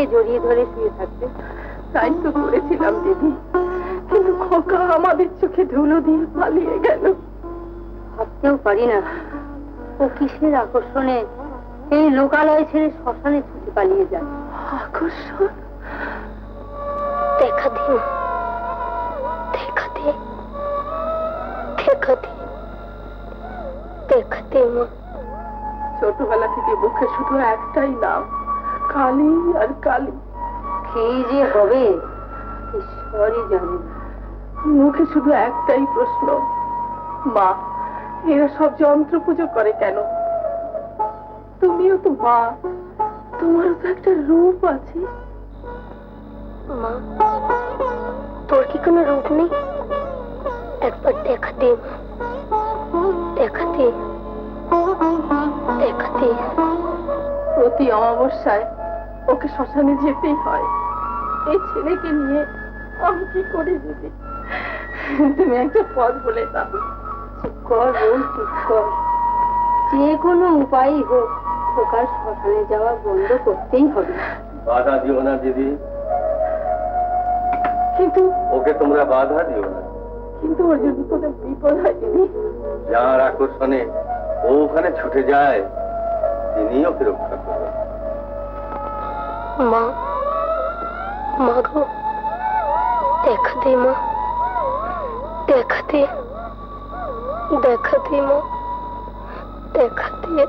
খোকাকে জড়িয়ে ধরে শুয়ে থাকতে। তাই তো করেছিলাম দিদি, কিন্তু খোকা আমাদের চোখে ধুলো দিয়ে পালিয়ে গেল। ভাবতেও পারি না ও কিসের আকর্ষণে এই লোকালয় ছেড়ে শ্মশানে ছুটে পালিয়ে যায়। আকর্ষণ? দেখা দিন, দেখা দে, দেখা দে, দেখা দে মা। ছোটবেলা থেকে মুখে শুধু একটাই নাম, কালী আর কালী। কি যে হবে ঈশ্বরই জানেন। মুখে শুধু একটাই প্রশ্ন, মা এরা সব যন্ত্র পুজো করে কেন? তুমিও তো মা, তোমারও তো একটা রূপ আছে। মা তোর কি কোনো রূপ নেই? একবার দেখা দে, দেখা দে, দেখা দে। প্রতি অমাবস্যায় ওকে শ্মশানে যেতেই হয়। এই ছেলেকে নিয়ে আমি কি করি দিদি? তুমি একটা পথ বলে দাও। চুপ কর বোন, চুপ কর। যে কোনো উপায়ই হোক খোকার শ্মশানে যাওয়া বন্ধ করতেই হবে। বাধা দিও না দিদি। কিন্তু ওকে তোমরা বাধা দিও না। কিন্তু ওর যদি কোনো বিপদ হয় দিদি? যার আকর্ষণে ও ওখানে ছুটে যায় তিনি ওকে রক্ষা করবেন। মা, মা গো, দেখা দে মা, দেখা দে, দেখা দে মা, দেখা দে।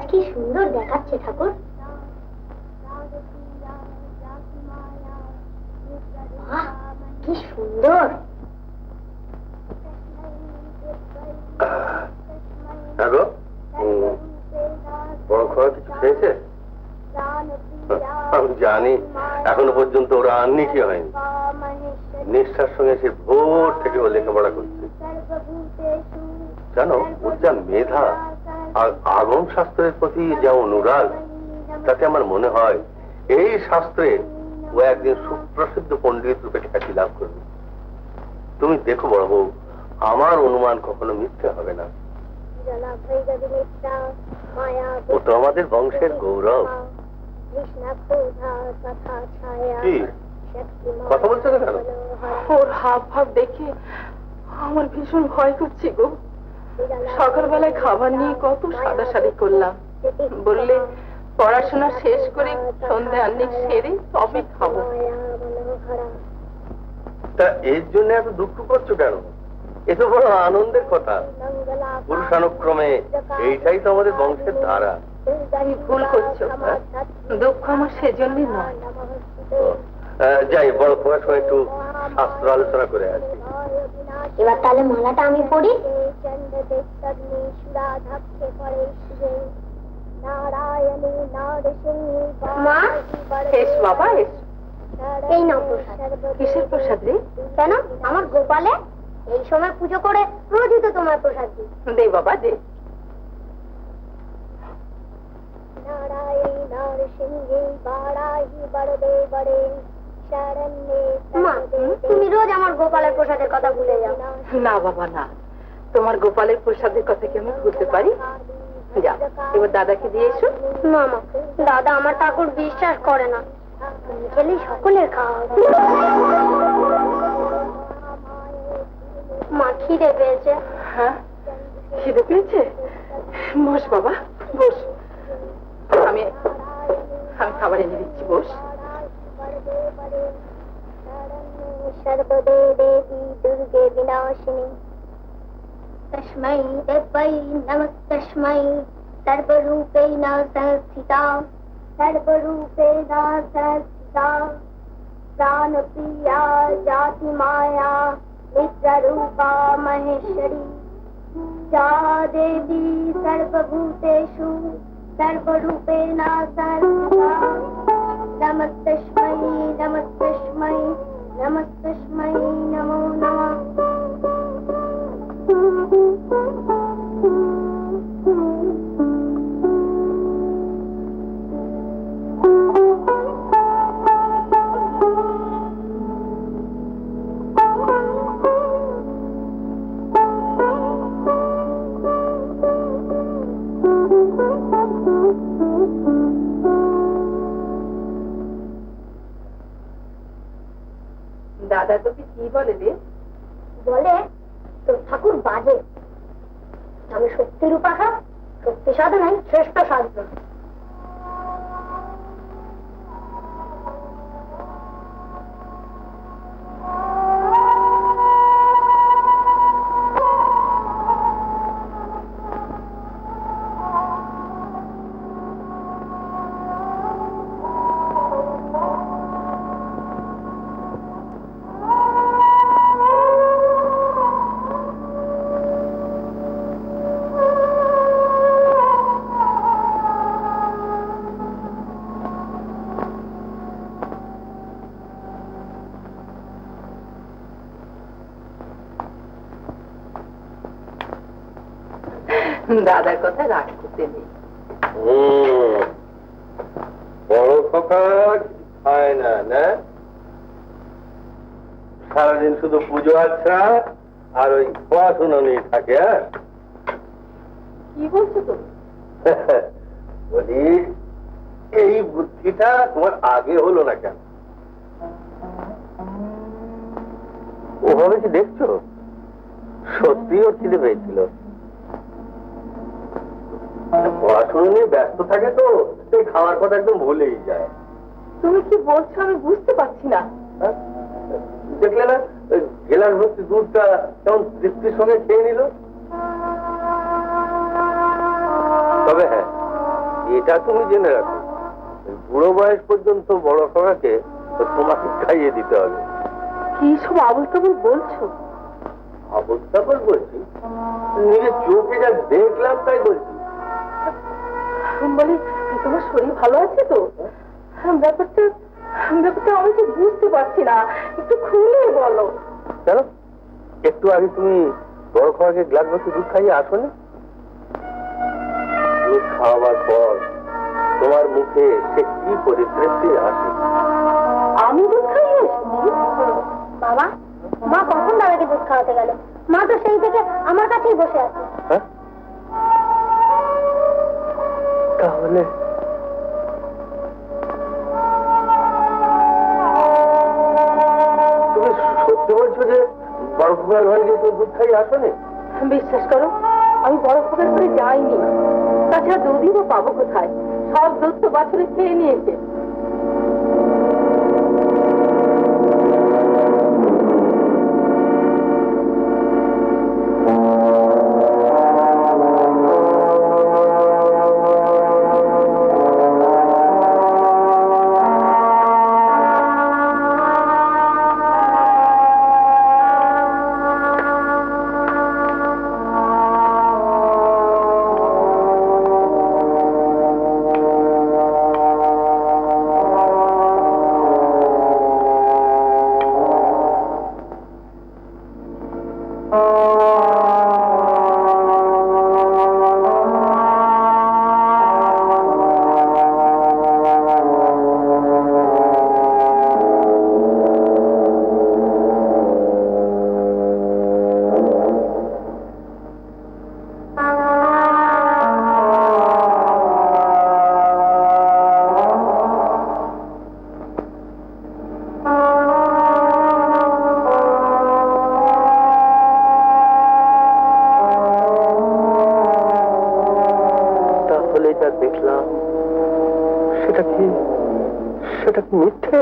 কি সুন্দর দেখাচ্ছে ঠাকুর। কি সুন্দর। বড় খোয়া কিছু খেয়েছে? আমি জানি এখনো পর্যন্ত ওরা আননি কি হয়নি। নিষ্ঠার সঙ্গে সে ভোর থেকে ও লেখাপড়া করছে। জানো ওর যা মেধা আর আগম শাস্ত্রের প্রতি যা অনুরাগ, তাতে আমার মনে হয় এই শাস্ত্রে ও একদিন সুপ্রসিদ্ধ পণ্ডিত রূপে খ্যাতি লাভ করবে। তুমি দেখো বড় বউ, আমার অনুমান কখনো মিথ্যে হবে না। ও তো আমাদের বংশের গৌরব। কি কথা বলছো না কেন? ওর হাব ভাব দেখে আমার ভীষণ ভয় করছে গো। সকালবেলায় খাবার নিয়ে কত সাদাসাদি করলাম, বললে পড়াশোনা শেষ করে সন্ধ্যা আন্নিক সেরে তবে খাবো। তা এর জন্য এত দুঃখ করছো কেন? এ তো বড় আনন্দের কথা। পুরুষানুক্রমে এইটাই তো আমাদের বংশের ধারা। তুমি ভুল করছো, দুঃখ আমার সেজন্যই নয়। যাই বড় খোকার সঙ্গে একটু শাস্ত্র আলোচনা করে আসি। এবার তাহলে মালাটা আমি পড়ি। মা এস বাবা এস। এই নাও প্রসাদ। কিসের প্রসাদ রে? কেন আমার গোপালে এই সময় পুজো করে রোজই তো তোমার প্রসাদ দিই। দে বাবা দে। মা তুমি রোজ আমার গোপালের প্রসাদের কথা ভুলে যাও। না বাবা না, তোমার গোপালের প্রসাদের কথা কি আমি ভুলতে পারি? যা এবার দাদাকে দিয়ে এসো। না মা, দাদা আমার ঠাকুর বিশ্বাস করে না। তুমি খেলে সকলের খাওয়া হবে। মা খিদে পেয়েছে। হ্যাঁ খিদে পেয়েছে? বস বাবা বস, আমি খাবার এনে দিচ্ছি, বস। সর্বদে দেবী দুর্গে বিনাশিনী তস্मै দেবৈ নমস্তস্मै সর্বরূপেণ সংস্থিতা সর্বরূপেণ সংস্থিতা प्राणप्रिया जाति माया नित्यरूपा महेश्वरी या देवी सर्वभूतेषु सर्वरूपेण संस्थिता नमस्तस्मै नमस्तस्मै नमस्तस्मै नमो नमः। বলে তোর ঠাকুর বাজে, তবে সত্যির উপাসক, সত্যি সাধনাই শ্রেষ্ঠ সাধনা। দাদার কথা রাগ করতে নেই। বড় কথা হয় না, না সারাদিন শুধু পুজো আচ্ছা আর ওই পড়াশোনা নিয়ে থাকে। কি বলছো তো? বলি এই বুদ্ধিটা তোমার আগে হলো না কেন? ওভাবে কি দেখছো? সত্যি ওর খিদে পেয়েছিল, পড়াশোনা নিয়ে ব্যস্ত থাকে তো সেই খাওয়ার কথা একদম ভুলেই যায়। তুমি কি বলছো আমি বুঝতে পারছি না। দেখলে না গেলাস ভর্তি দুধটা কেমন তৃপ্তির সঙ্গে খেয়ে নিল। তবে হ্যাঁ, এটা তুমি জেনে রাখো, বুড়ো বয়স পর্যন্ত বড় খাওয়াকে তোমাকে খাইয়ে দিতে হবে। কি সব আবল তাবল বলছো? আবল তাবল বলছি? নিজের চোখে যা দেখলাম তাই বলছি। বলি তোমার শরীর ভালো আছে তো? ব্যাপারটা ব্যাপারটা আমি তো বুঝতে পারছি না, একটু খুলে বলো। কেন, একটু আগে তুমি বড় খাওয়াকে গ্লাস ভর্তি দুধ খাইয়ে আসোনি? দুধ খাওয়াবার পর তোমার মুখে সে কি পরিতৃপ্তি আসে। আমি দুধ খাইয়ে এসেছি? বাবা, মা কখন দাদাকে দুধ খাওয়াতে গেল? মা তো সেই থেকে আমার কাছেই বসে আছে। হ্যাঁ, তাহলে তুমি সত্যি বলছো যে বড় খোকার ঘরে গিয়ে তুমি দুধ খাইয়ে আসোনি? বিশ্বাস করো, আমি বড় খোকার করে যাইনি। তাছাড়া দুধই বা পাবো কোথায়? সব দুধ তো বাছুরে খেয়ে নিয়েছে। দেখলাম সেটা কি মিথ্যে?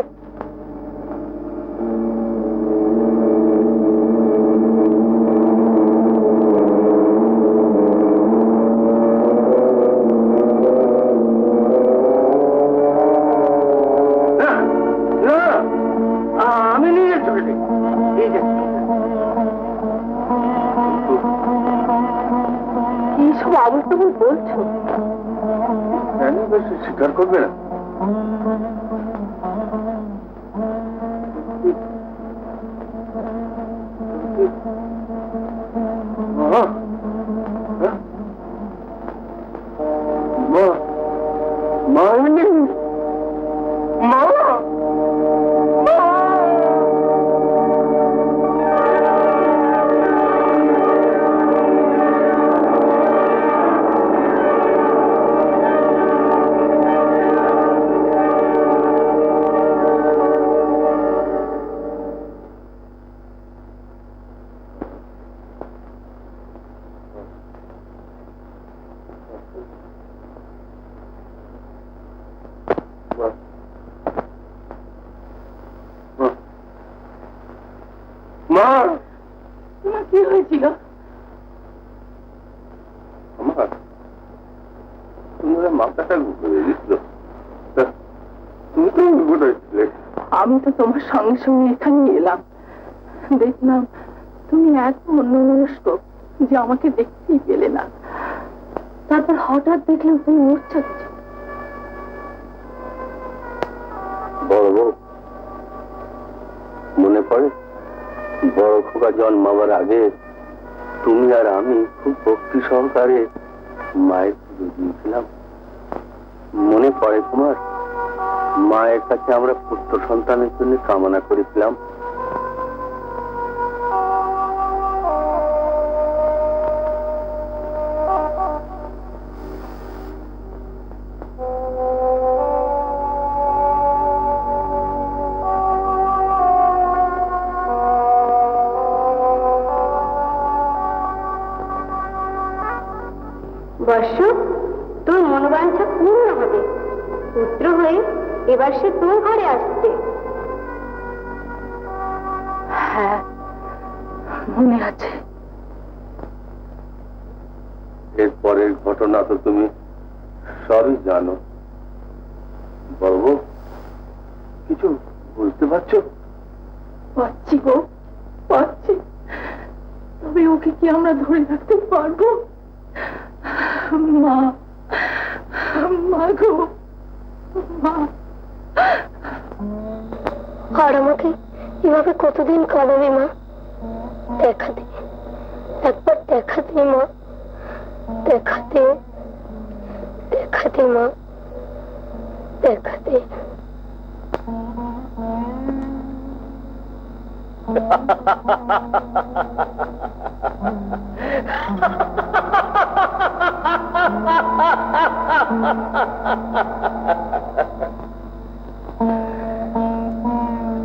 আমি নিজের চোখে দেখি। কি সব আবল তাবল বলছো? স্বীকার করবে না? মা, তোমার কি হয়েছিল? আমার তোমার মাথাটা ঘুরে গেছিল। তুমি তো কোথায় ছিলে? আমি তো তোমার সঙ্গে সঙ্গে এখানে এলাম, দেখলাম তুমি এত অন্যমনস্ক যে আমাকে দেখতেই পেলে না। তারপর হঠাৎ দেখলাম তুমি মূর্ছা গেছো। বড় বউ, মনে পড়ে বড় খোকা জন্মাবার আগে তুমি আর আমি খুব ভক্তি সহকারে মায়ের পুজো দিয়েছিলাম? মনে পড়ে তোমার? মায়ের কাছে আমরা পুত্র সন্তানের জন্য কামনা করেছিলাম। বর্ষ, তোর মনোবাঞ্ছা পূর্ণ হবে। পুত্র হয়ে এবার সে তোর ঘরে আসছে। হ্যাঁ, মনে আছে। এরপরের ঘটনা তো তুমি সবই জানো। বড় বউ, কিছু বুঝতে পারছো? পাচ্ছি গো, পাচ্ছি। তবে ওকে কি আমরা ধরে রাখতে পারবো? মা, মা গো, মা। আর আমাকে এভাবে কতদিন কাঁদাবে মা? দেখা দে, একবার দেখা দে মা, দেখা দে, দেখা দে মা, দেখা দে।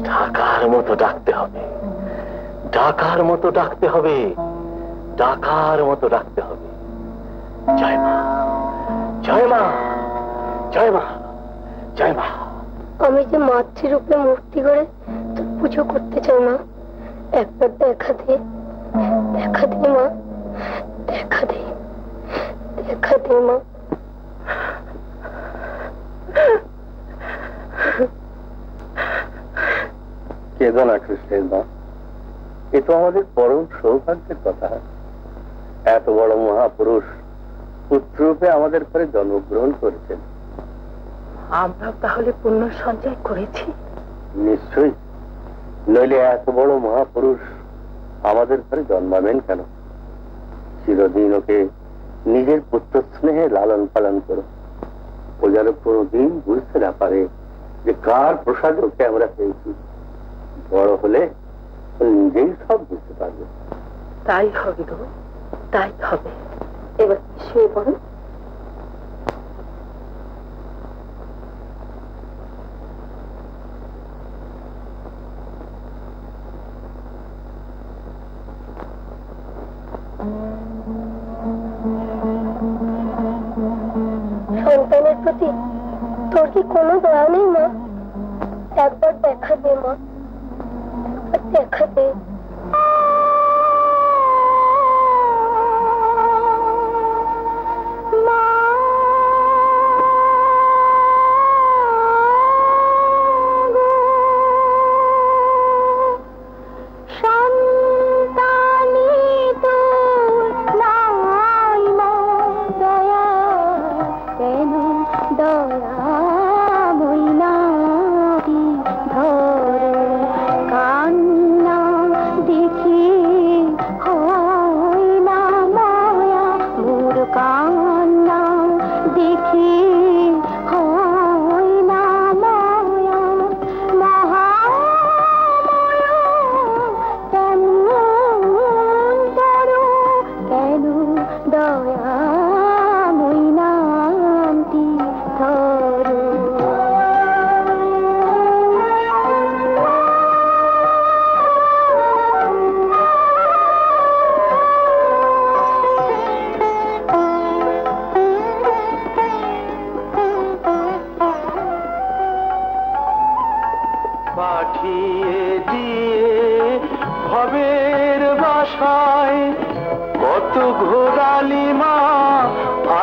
ডাকার মতো ডাকতে হবে, ডাকার মতো ডাকতে হবে, ডাকার মতো ডাকতে হবে। জয় মা, জয় মা, জয় মা, জয় মা। আমি যে মাতৃরূপে মূর্তি করে তোর পুজো করতে চাই মা, একবার দেখা দে, দেখা দে মা, দেখা দে, দেখা দে মা। কেঁদো না কৃষ্ণের মা, এ তো আমাদের পরম সৌভাগ্যের কথা। এত বড় মহাপুরুষ পুত্ররূপে আমাদের ঘরে জন্মগ্রহণ করেছেন। আমরা তাহলে পুণ্য সঞ্চয় করেছি। নিশ্চয়ই, নইলে এত বড় মহাপুরুষ আমাদের ঘরে জন্মাবেন কেন? চিরদিন ওকে নিজের পুত্র স্নেহে লালন পালন করো। ও যেন কোনদিন বুঝতে না পারে যে কার প্রসাদে ওকে আমরা পেয়েছি। বড় হলে ও নিজেই সব বুঝতে পারবে। তাই হবে গো, তাই হবে। এবার শুয়ে পড়ো। সন্তানের প্রতি তোর কি কোনো দয়া নেই মা? একবার দেখা দে মা, একবার দেখা দে।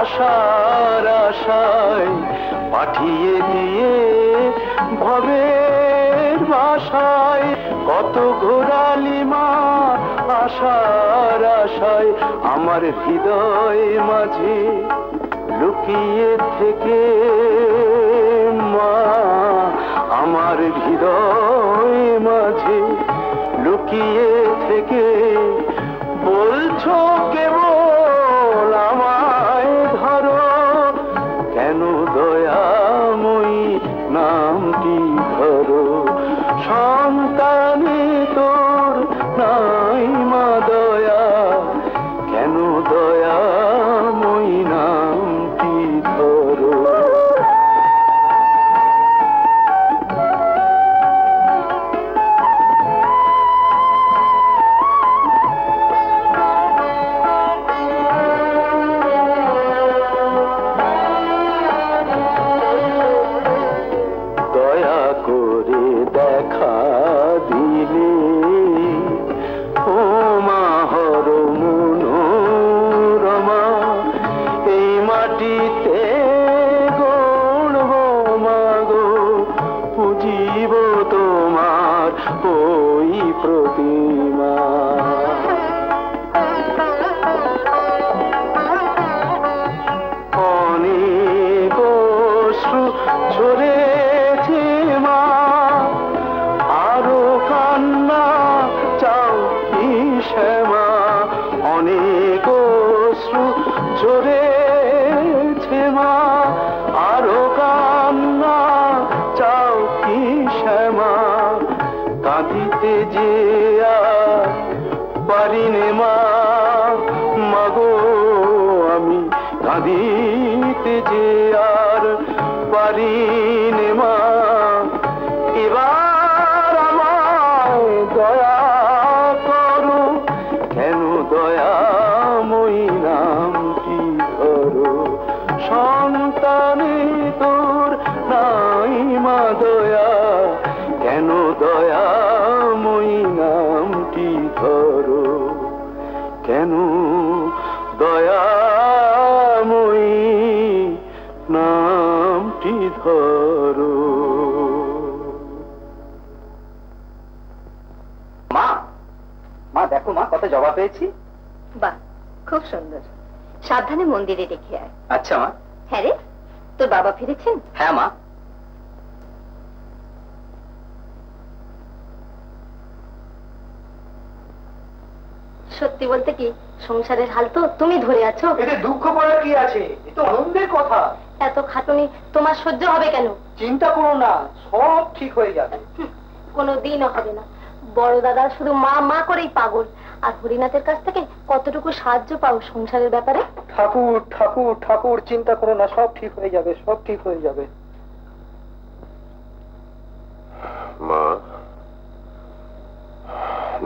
আশার আশায় পাঠিয়ে দিয়ে ভবের বাসায় কত ঘোরালি মা আশার আশায় আমার হৃদয় মাঝে লুকিয়ে থেকে মা আমার হৃদয় মাঝে লুকিয়ে থেকে বলছো কেবল আমায় ধরো কেন দয়াময়ী নামটি ধরো সন্তানে তোর নাই মা দয়া কেন দয়াময়ী নামটি ধরো দয়া করে দেখা দিলে ও মা হর মনোরমা এই মাটিতে গড়ব মাগো পুজিব তোমার ওই প্রতিমা অনেক অশ্রু ঝরেছে মা আরো কান্না চাও কি শ্যামা অনেক অশ্রু ঝরেছে মা আরো কান্না চাও কি শ্যামা কাঁদিতে যে আর পারিনে মা মাগো আমি কাঁদিতে যে আর পারিনে মা এবার আমায় দয়া করো কেন দয়াময়ী নামটি ধরো সন্তানে তোর নাই মা দয়া কেন দয়াময়ী নামটি ধরো কেন দয়াময়ী নামটি ধরো মা মা দেখো মা কত জবা পেয়েছি বাহ, খুব সুন্দর। সাবধানে মন্দিরে রেখে আয়। আচ্ছা মা হ্যাঁ রে, তোর বাবা ফিরেছেন? হ্যাঁ মা সত্যি বলতে কি, সংসারের হাল তো তুমি ধরে আছো। এতে দুঃখ করার কি আছে এ তো আনন্দের কথা এত খাটুনি তোমার সহ্য হবে কেন? চিন্তা করো না সব ঠিক হয়ে যাবে কোনো দিনও হবে না। বড় দাদা শুধু মা মা করেই পাগল। আর হরিনাথের কাছ থেকে কতটুকু সাহায্য পাও সংসারের ব্যাপারে? ঠাকুর ঠাকুর ঠাকুর চিন্তা করো না সব ঠিক হয়ে যাবে সব ঠিক হয়ে যাবে মা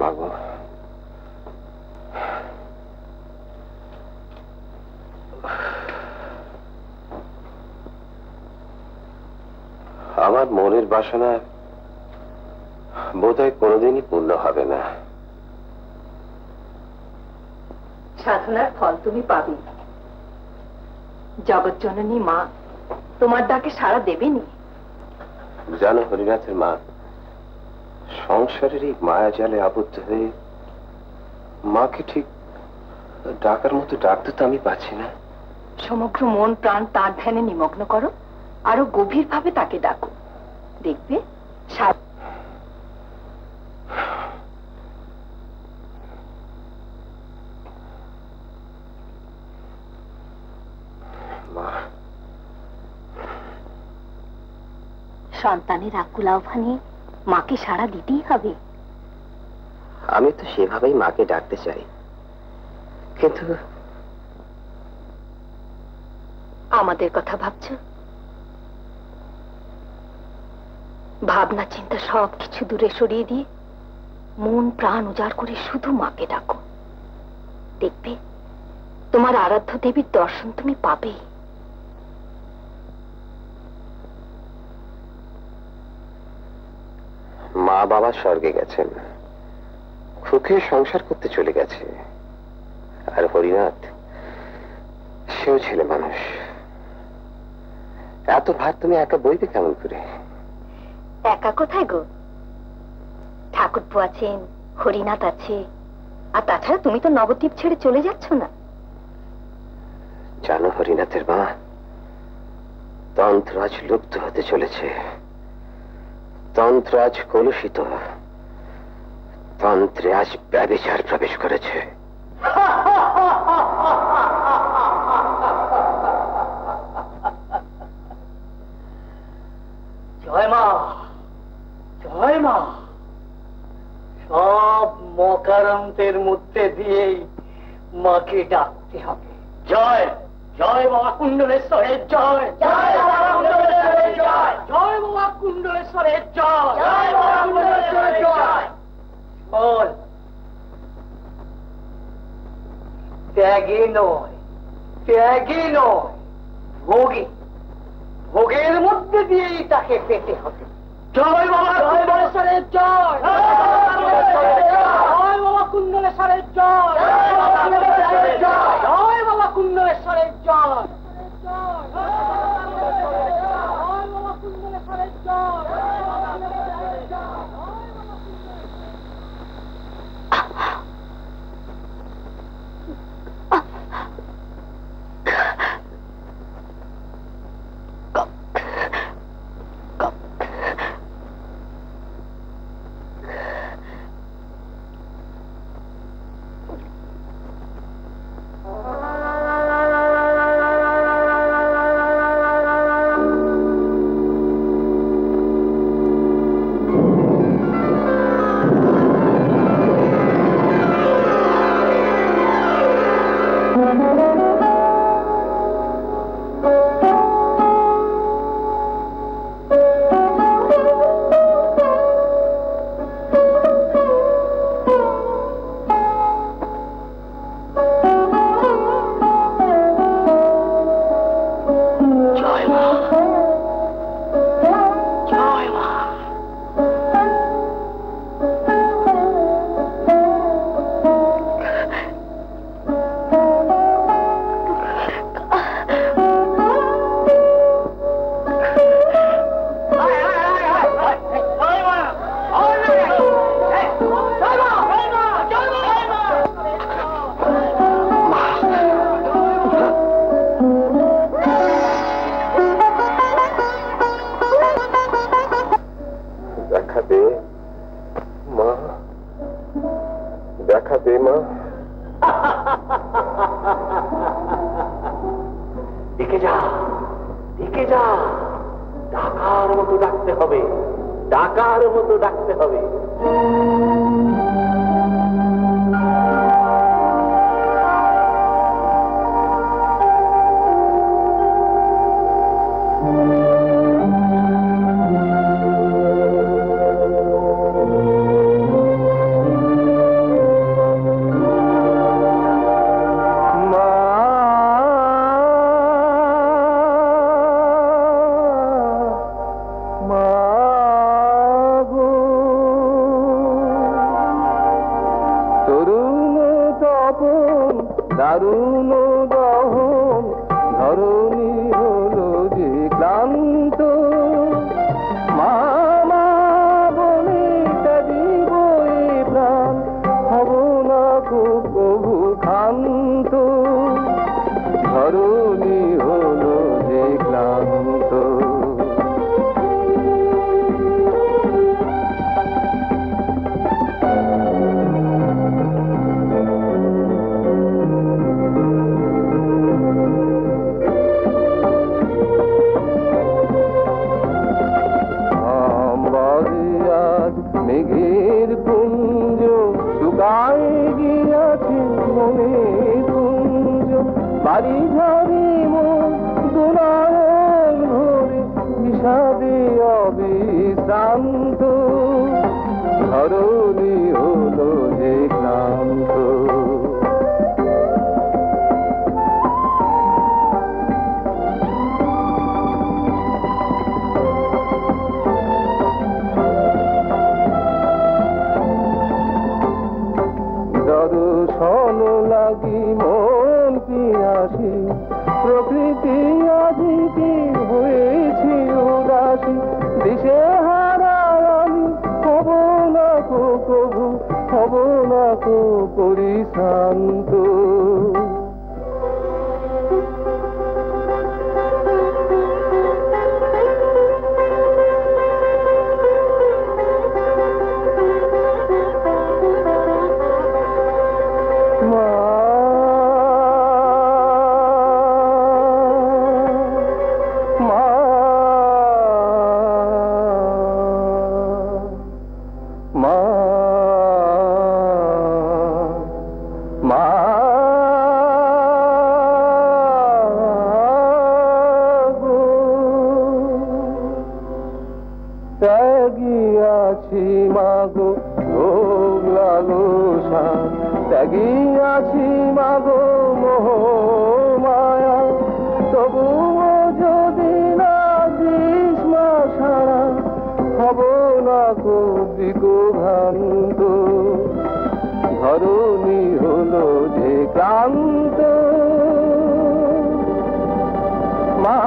মাগো আমার মনের বাসনা বোধহয় কোনোদিনই পূর্ণ হবে না। সাধনার ফল তুমি পাবে। জগৎজননী মা তোমার ডাকে সাড়া দেবেনি। জানো হরিনাথের মা, সংসারের এই মায়া জালে আবদ্ধ হয়ে মাকে ঠিক ডাকার মতো ডাকতে তো আমি পাচ্ছি না। সমগ্র মন প্রাণ তার ধ্যানে নিমগ্ন করো, আরো গভীরভাবে তাকে ডাকো, দেখবে সন্তানের আকুল আহ্বানে মাকে সাড়া দিতেই হবে। আমি তো সেভাবেই মাকে ডাকতে চাই, কিন্তু আমাদের কথা ভাবছো? ভাবনা চিন্তা সবকিছু দূরে সরিয়ে দিয়ে মন প্রাণ উজাড় করে শুধু মাকে ডাকো, দেখবে তোমার আরাধ্য দেবীর দর্শন তুমি পাবে। মা বাবা স্বর্গে গেছেন, সুখে সংসার করতে চলে গেছে, আর হরিনাথ সেও ছেলে মানুষ। এত ভার তুমি একা বইবে কেমন করে? একা কোথায় গো, ঠাকুরপো আছেন, হরিনাথ আছে, আর তাছাড়া তুমি তো নবদ্বীপ ছেড়ে চলে যাচ্ছ না। জানো হরিনাথের মা, তন্ত্র আজ লুপ্ত হতে চলেছে। তন্ত্র আজ কলুষিত, তন্ত্রে আজ ব্যভিচার প্রবেশ করেছে। জয় মা, জয় মা। সব মকারান্তের মধ্যে দিয়েই মাকে ডাকতে হবে। জয় জয় বাবা কুণ্ডলেশ্বরের জয়, জয় বাবা কুণ্ডলেশ্বরের জয়, জয় বাবা কুণ্ডলেশ্বরের জয়, জয় বাবা কুণ্ডলেশ্বরের জয়। বল, ত্যাগে নয়, ত্যাগে নয়, ভোগে, ভোগের মধ্যে দিয়েই তাকে পেতে হবে। জয় বাবা কুণ্ডলেশ্বরের জয়, জয় বাবা কুণ্ডলেশ্বরের জয়, জয় বাবা কুণ্ডলেশ্বরের জয়, জয় বাবা কুণ্ডলেশ্বরের জয়, জয় বাবা কুণ্ডলেশ্বরের জয়। দেখা দে মা। দিকে যা, দিকে যা, ডাকার মতো ডাকতে হবে, ডাকার মতো ডাকতে হবে। দারুণ দহন ধরণী হলো যে ক্লান্ত, মামা বলে দিব এ প্রাণ, হব না প্রভু ক্ষান্ত, ধরণী হলো যে ক্লান্ত। মেঘের পুঞ্জ শুকায় গিয়াছে মনের কুঞ্জ, বাড়ি ঝাড়ি মন দোলায়ন ভরে বিষাদে অবিশ্রান্ত, ধরণী হলো যে ক্লান্ত। দর্শন লাগি মন পিয়াসী, প্রকৃতি আদিকে হয়েছে উদাসী, দিশে হারা আমি হব না কো প্রভু, হব না কো পরিশান্ত। ত্যাগিয়াছি মাগো ভোগ লালসা, ত্যাগিয়াছি মাগো মোহ মায়া, তবুও যদি না দিস মা সারা, হব না কো দিগো ভ্রান্ত। ধরণী হলো যে ক্লান্ত, মা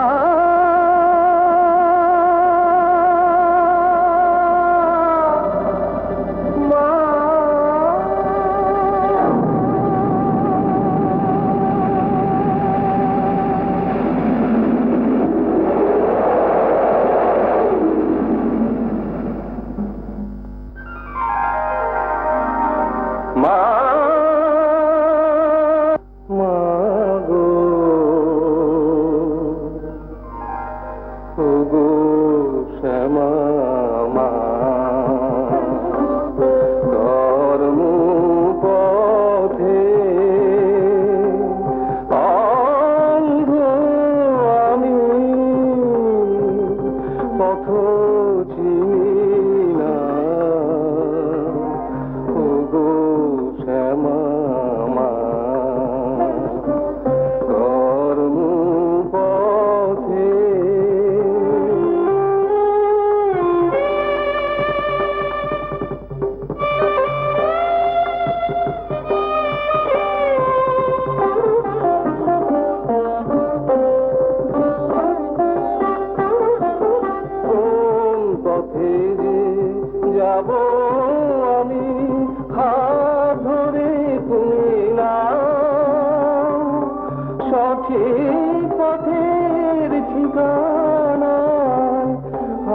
সঠিক পথের ঠিকানা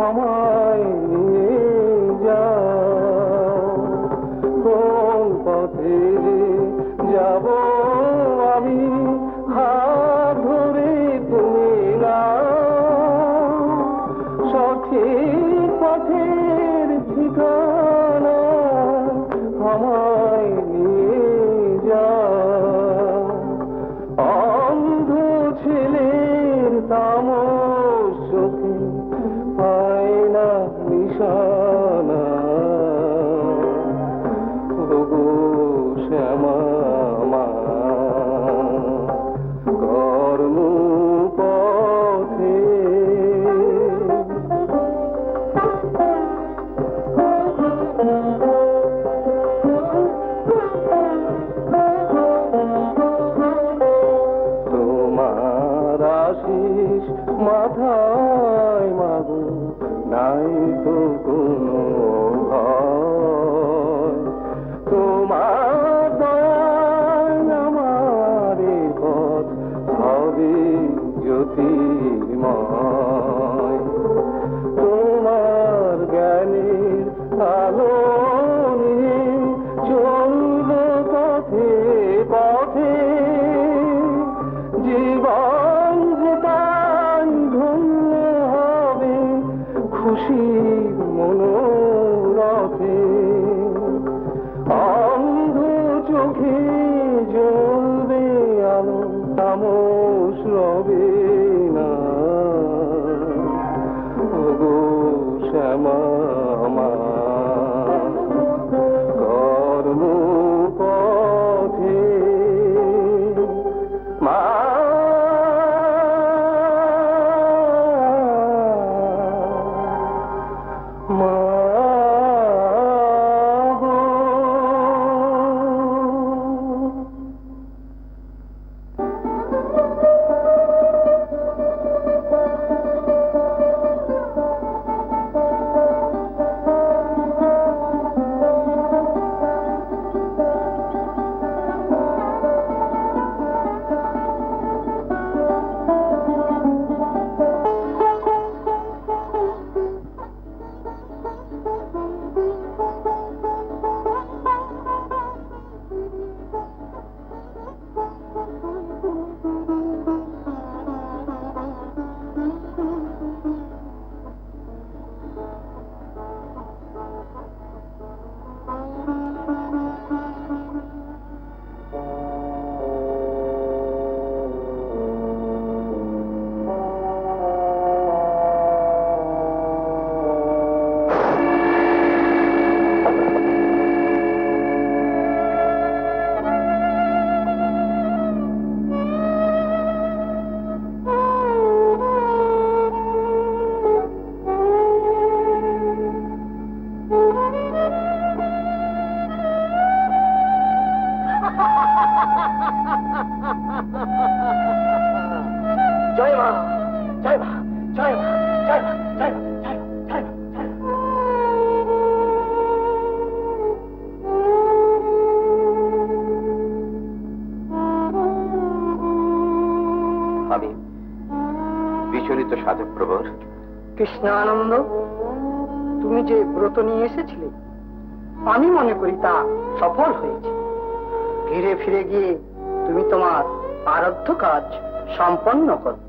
আমায় নিয়ে যাও, কোন পথে যাব আমি হাত ধরে তুমি নাও, সঠিক পথের ঠিকানা আমায় নিয়ে যাও। অন্ধ ছেলের তামস চোখে পায় না নিশানা, ওগো শ্যামা মা কর্ম পথে। তোমার আশিস মাথায় মাগো নাই তো কোনো ভয়, তোমার দয়ায় আমার পথ হবে জ্যোতির্ময়, তোমার জ্ঞানের আলো নিয়ে চলব পথে পথে, জীবন যে তাই ধন্য হবে খুশির মনোরথে। অন্ধ চোখে জ্বলবে আলো, তামস রবে না, ওগো শ্যামা মা কর্ম পথে। মা মা জয় মা, জয় মা, জয় মা, জয় মা, জয় মা, জয় মা, জয় মা, জয় মা। আমি বিচলিত সাধক প্রবর। কৃষ্ণানন্দ, তুমি যে ব্রত নিয়ে এসেছিলে আমি মনে করি তা সফল হয়েছে। ঘিরে ফিরে গিয়ে তুমি তোমার আরাধ্য কাজ সম্পন্ন করো।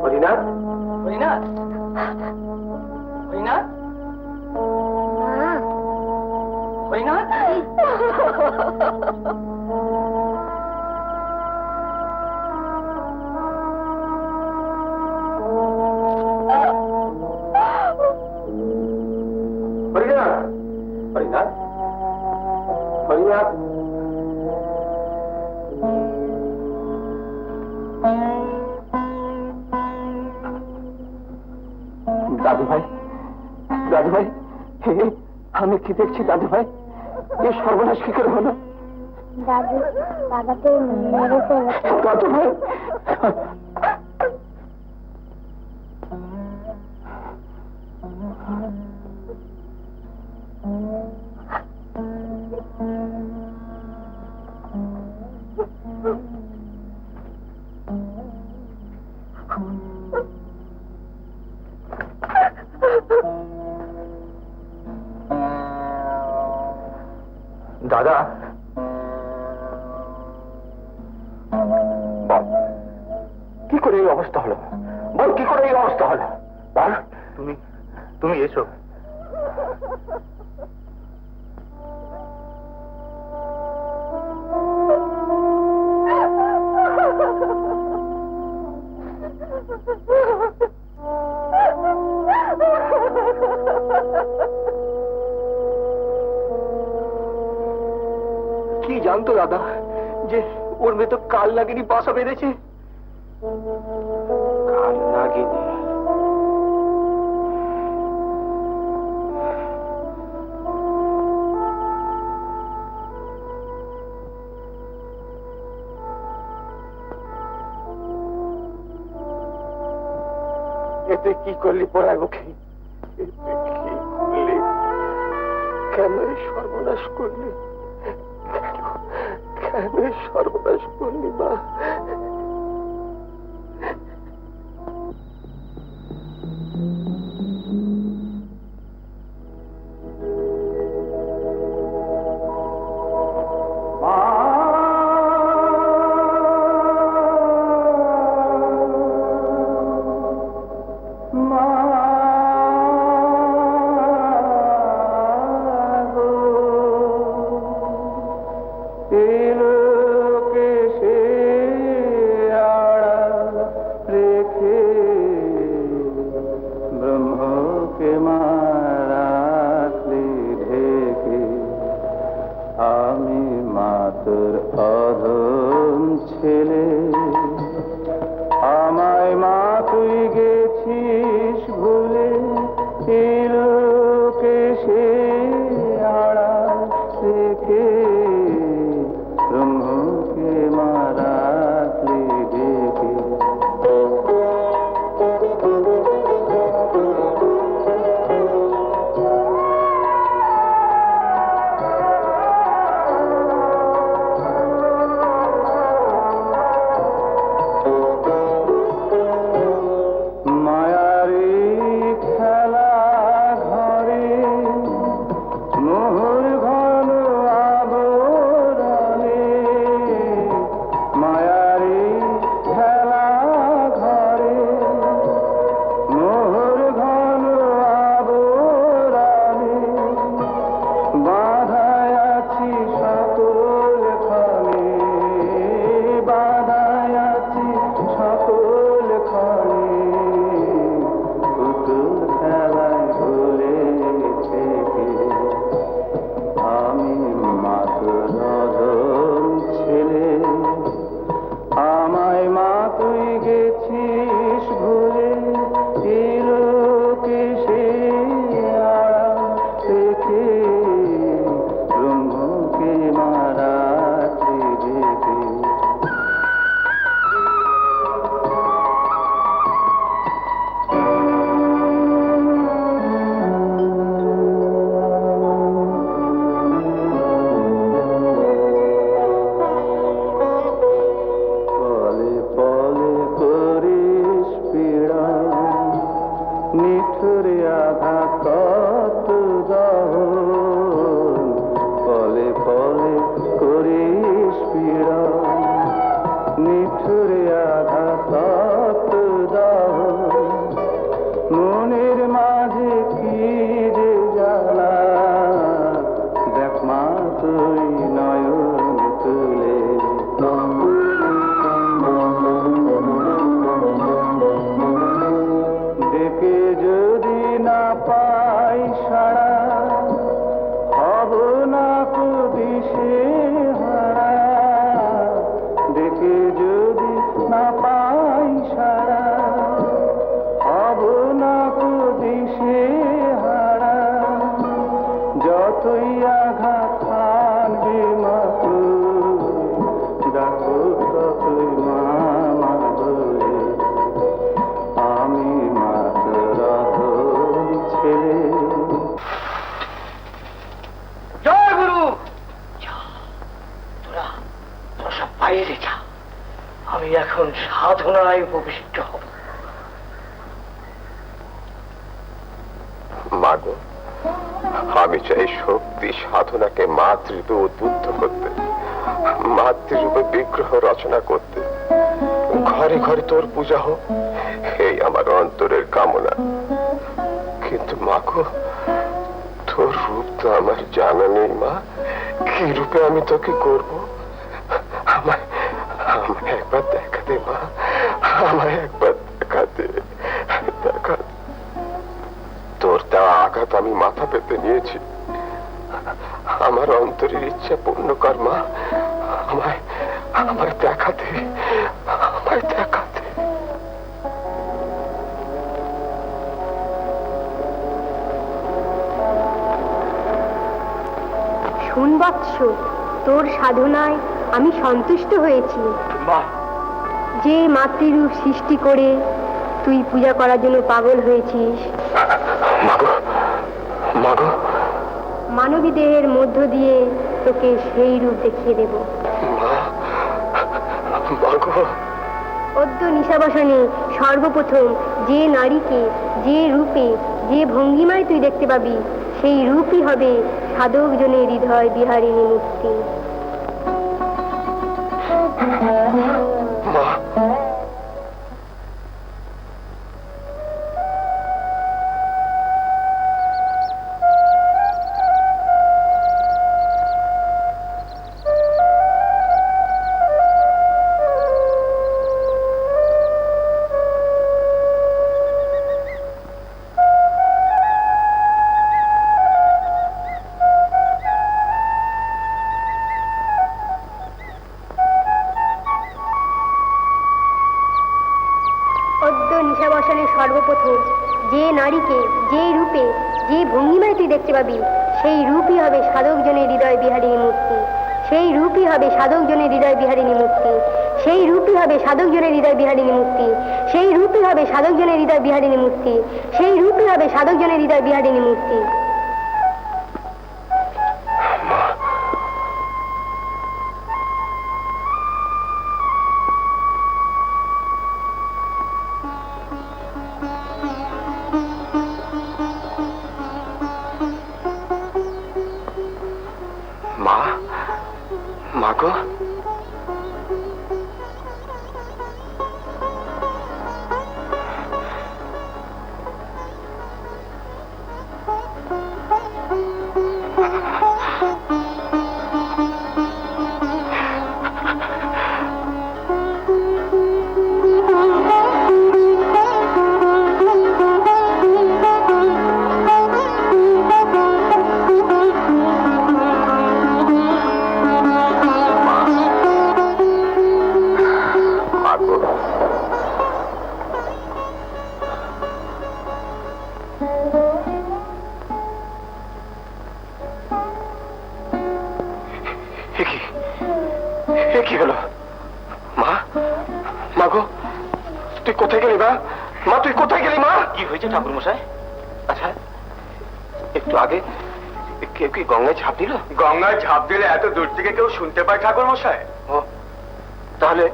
হরিনাথ, হরিনাথ, হরিনাথ, হরিনাথ। হরিনাথ, হরিনাথ, হরিনাথ। দাদু ভাই, দাদু ভাই, আমি কি দেখছি দাদু ভাই? এই সর্বনাশ কি করে হলো? দাদু দাদাকে মেরে ফেলেছে। দাদু ভাই, দাদা, বল কি করে এই অবস্থা হলো? বল কি করে এই অবস্থা হলো? বল। তুমি এসো। কি জানতো দাদা যে ওর মেয়ে তো কাল নাগিনী বাসা বেঁধেছে? কাল নাগিনী? এতে কি করলি পড়া মুখে? এতে কি করলি? কেন এই সর্বনাশ করলি? কেন এই সর্বনাশ করলি মা? কে মা রাখলি ঢেকে, আমি মা তোর অধম ছেলে। আমায় মা তুই গেছিস ভুলে, এলোকে সে আড়াল থেকে, ব্রহ্মকে মা রাখলি ঢেকে। নিঠুরে আঘাত কত দহন, পলে পলে করিস পীড়ন। নিঠুরে আঘাত কত দহন, মনের মাঝে কি যে জ্বালা, দেখ মা তুই নয়ন তুলে। ডেকে যদি না পাই সাড়া, হব না কো দিশে হারা। ডেকে যদি না পাই সাড়া, হব না কো দিশে হারা। যতই আঘাত আনবে মা ডাকো ততই মা মা বলে। আমি মা তোর অধম ছেলে। জয় গুরু। তোরা সব বাইরে যা, আমি এখন সাধনায় উপবিষ্ট হব। মাগো, আমি চাই শক্তি সাধনাকে মাতৃরূপে উদ্বুদ্ধ করতে, মাতৃরূপে বিগ্রহ রচনা করতে। ঘরে ঘরে তোর পূজা হোক, এই আমার অন্তরের কামনা। কিন্তু মাগো, তোর রূপ তো আমার জানা নেই মা। কি রূপে আমি তোকে করব? আমায় আমায় একবার দেখা দে মা, আমায় একবার দেখা দে, দেখা। তোর দেওয়া আঘাত আমি মাথা পেতে নিয়েছি। আমার অন্তরের ইচ্ছা পূর্ণ কর মা, আমায় আমায় দেখা দে, আমায় দেখা দে। শোন বৎস, তোর সাধনায় আমি সন্তুষ্ট হয়েছি। মা, যে মাতৃরূপ সৃষ্টি করে তুই পূজা করার জন্য পাগল হয়েছিস, মাগো, মাগো, মানবী দেহের মধ্য দিয়ে তোকে সেই রূপ দেখিয়ে দেব। মা, মাগো। অদ্য নিশাবসনে সর্বপ্রথম যে নারীকে, যে রূপে, যে ভঙ্গিমায় তুই দেখতে পাবি, সেই রূপই হবে সাধক জনের হৃদয় বিহারিণী মূর্তি। মা, যে রূপে যে ভঙ্গিমায় তুই দেখতে পাবি, সেই রূপই হবে সাধকজনের হৃদয় বিহারিণী মূর্তি। সেই রূপই হবে সাধকজনের হৃদয় বিহারিণী মূর্তি। সেই রূপই হবে সাধকজনের হৃদয় বিহারিণী মূর্তি। সেই রূপই হবে সাধকজনের হৃদয় বিহারিণী মূর্তি। সেই রূপই হবে সাধকজনের হৃদয় বিহারিণী মূর্তি। মা, মা গো, কি হলো? মা, মা গো, তুই কোথায় গেলি মা? মা তুই কোথায় গেলি মা? কি হয়েছে ঠাকুর মশাই? আচ্ছা, একটু আগে কেউ কি গঙ্গায় ঝাঁপ দিল? গঙ্গায় ঝাঁপ দিলে এত দূর থেকে কেউ শুনতে পায় ঠাকুর মশাই? ও, তাহলে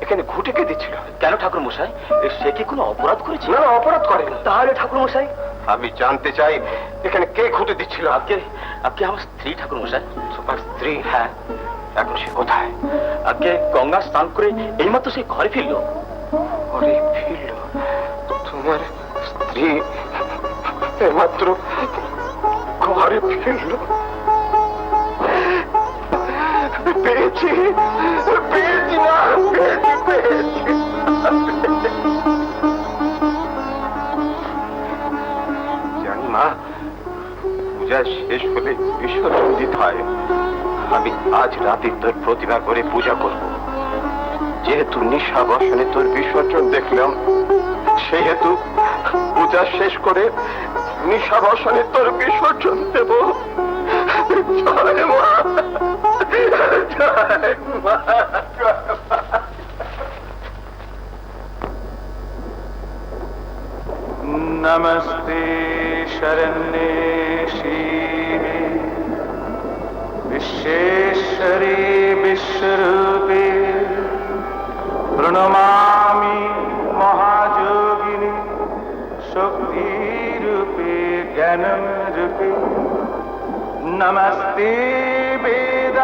এখানে ঘুটে কে দিচ্ছিল? কেন ঠাকুর মশাই, সে কি কোনো অপরাধ করেছে? না, অপরাধ করেনি। তাহলে ঠাকুর মশাই, আমি জানতে চাই এখানে কে ঘুটে দিচ্ছিল? আপনি আমার স্ত্রী ঠাকুর মশাই। তোমার স্ত্রী? হ্যাঁ। এখন সে কোথায়? আজকে গঙ্গা স্নান করে এইমাত্র সে ঘরে ফিরল। ঘরে ফিরল? তোমার স্ত্রী এইমাত্র ঘরে ফিরল? পেয়েছি, পেয়েছি না, পেয়েছি। জানি মা, পূজা শেষ হলে বিসর্জন দিতে হয়। আমি আজ রাতে তোর প্রতিমা করে পূজা করব। যেহেতু নিশা বসনে তোর বিসর্জন দেখলাম, সেহেতু পূজা শেষ করে নিশা বসনে তোর বিসর্জন দেব। জয় মা, জয় মা। नमस्ते शरण्ये शिवे विश्वेश्वरी विश्वरूपे प्रणमामि महायोगिनी शक्तिरूपे ज्ञानरूपे। नमस्ते वेद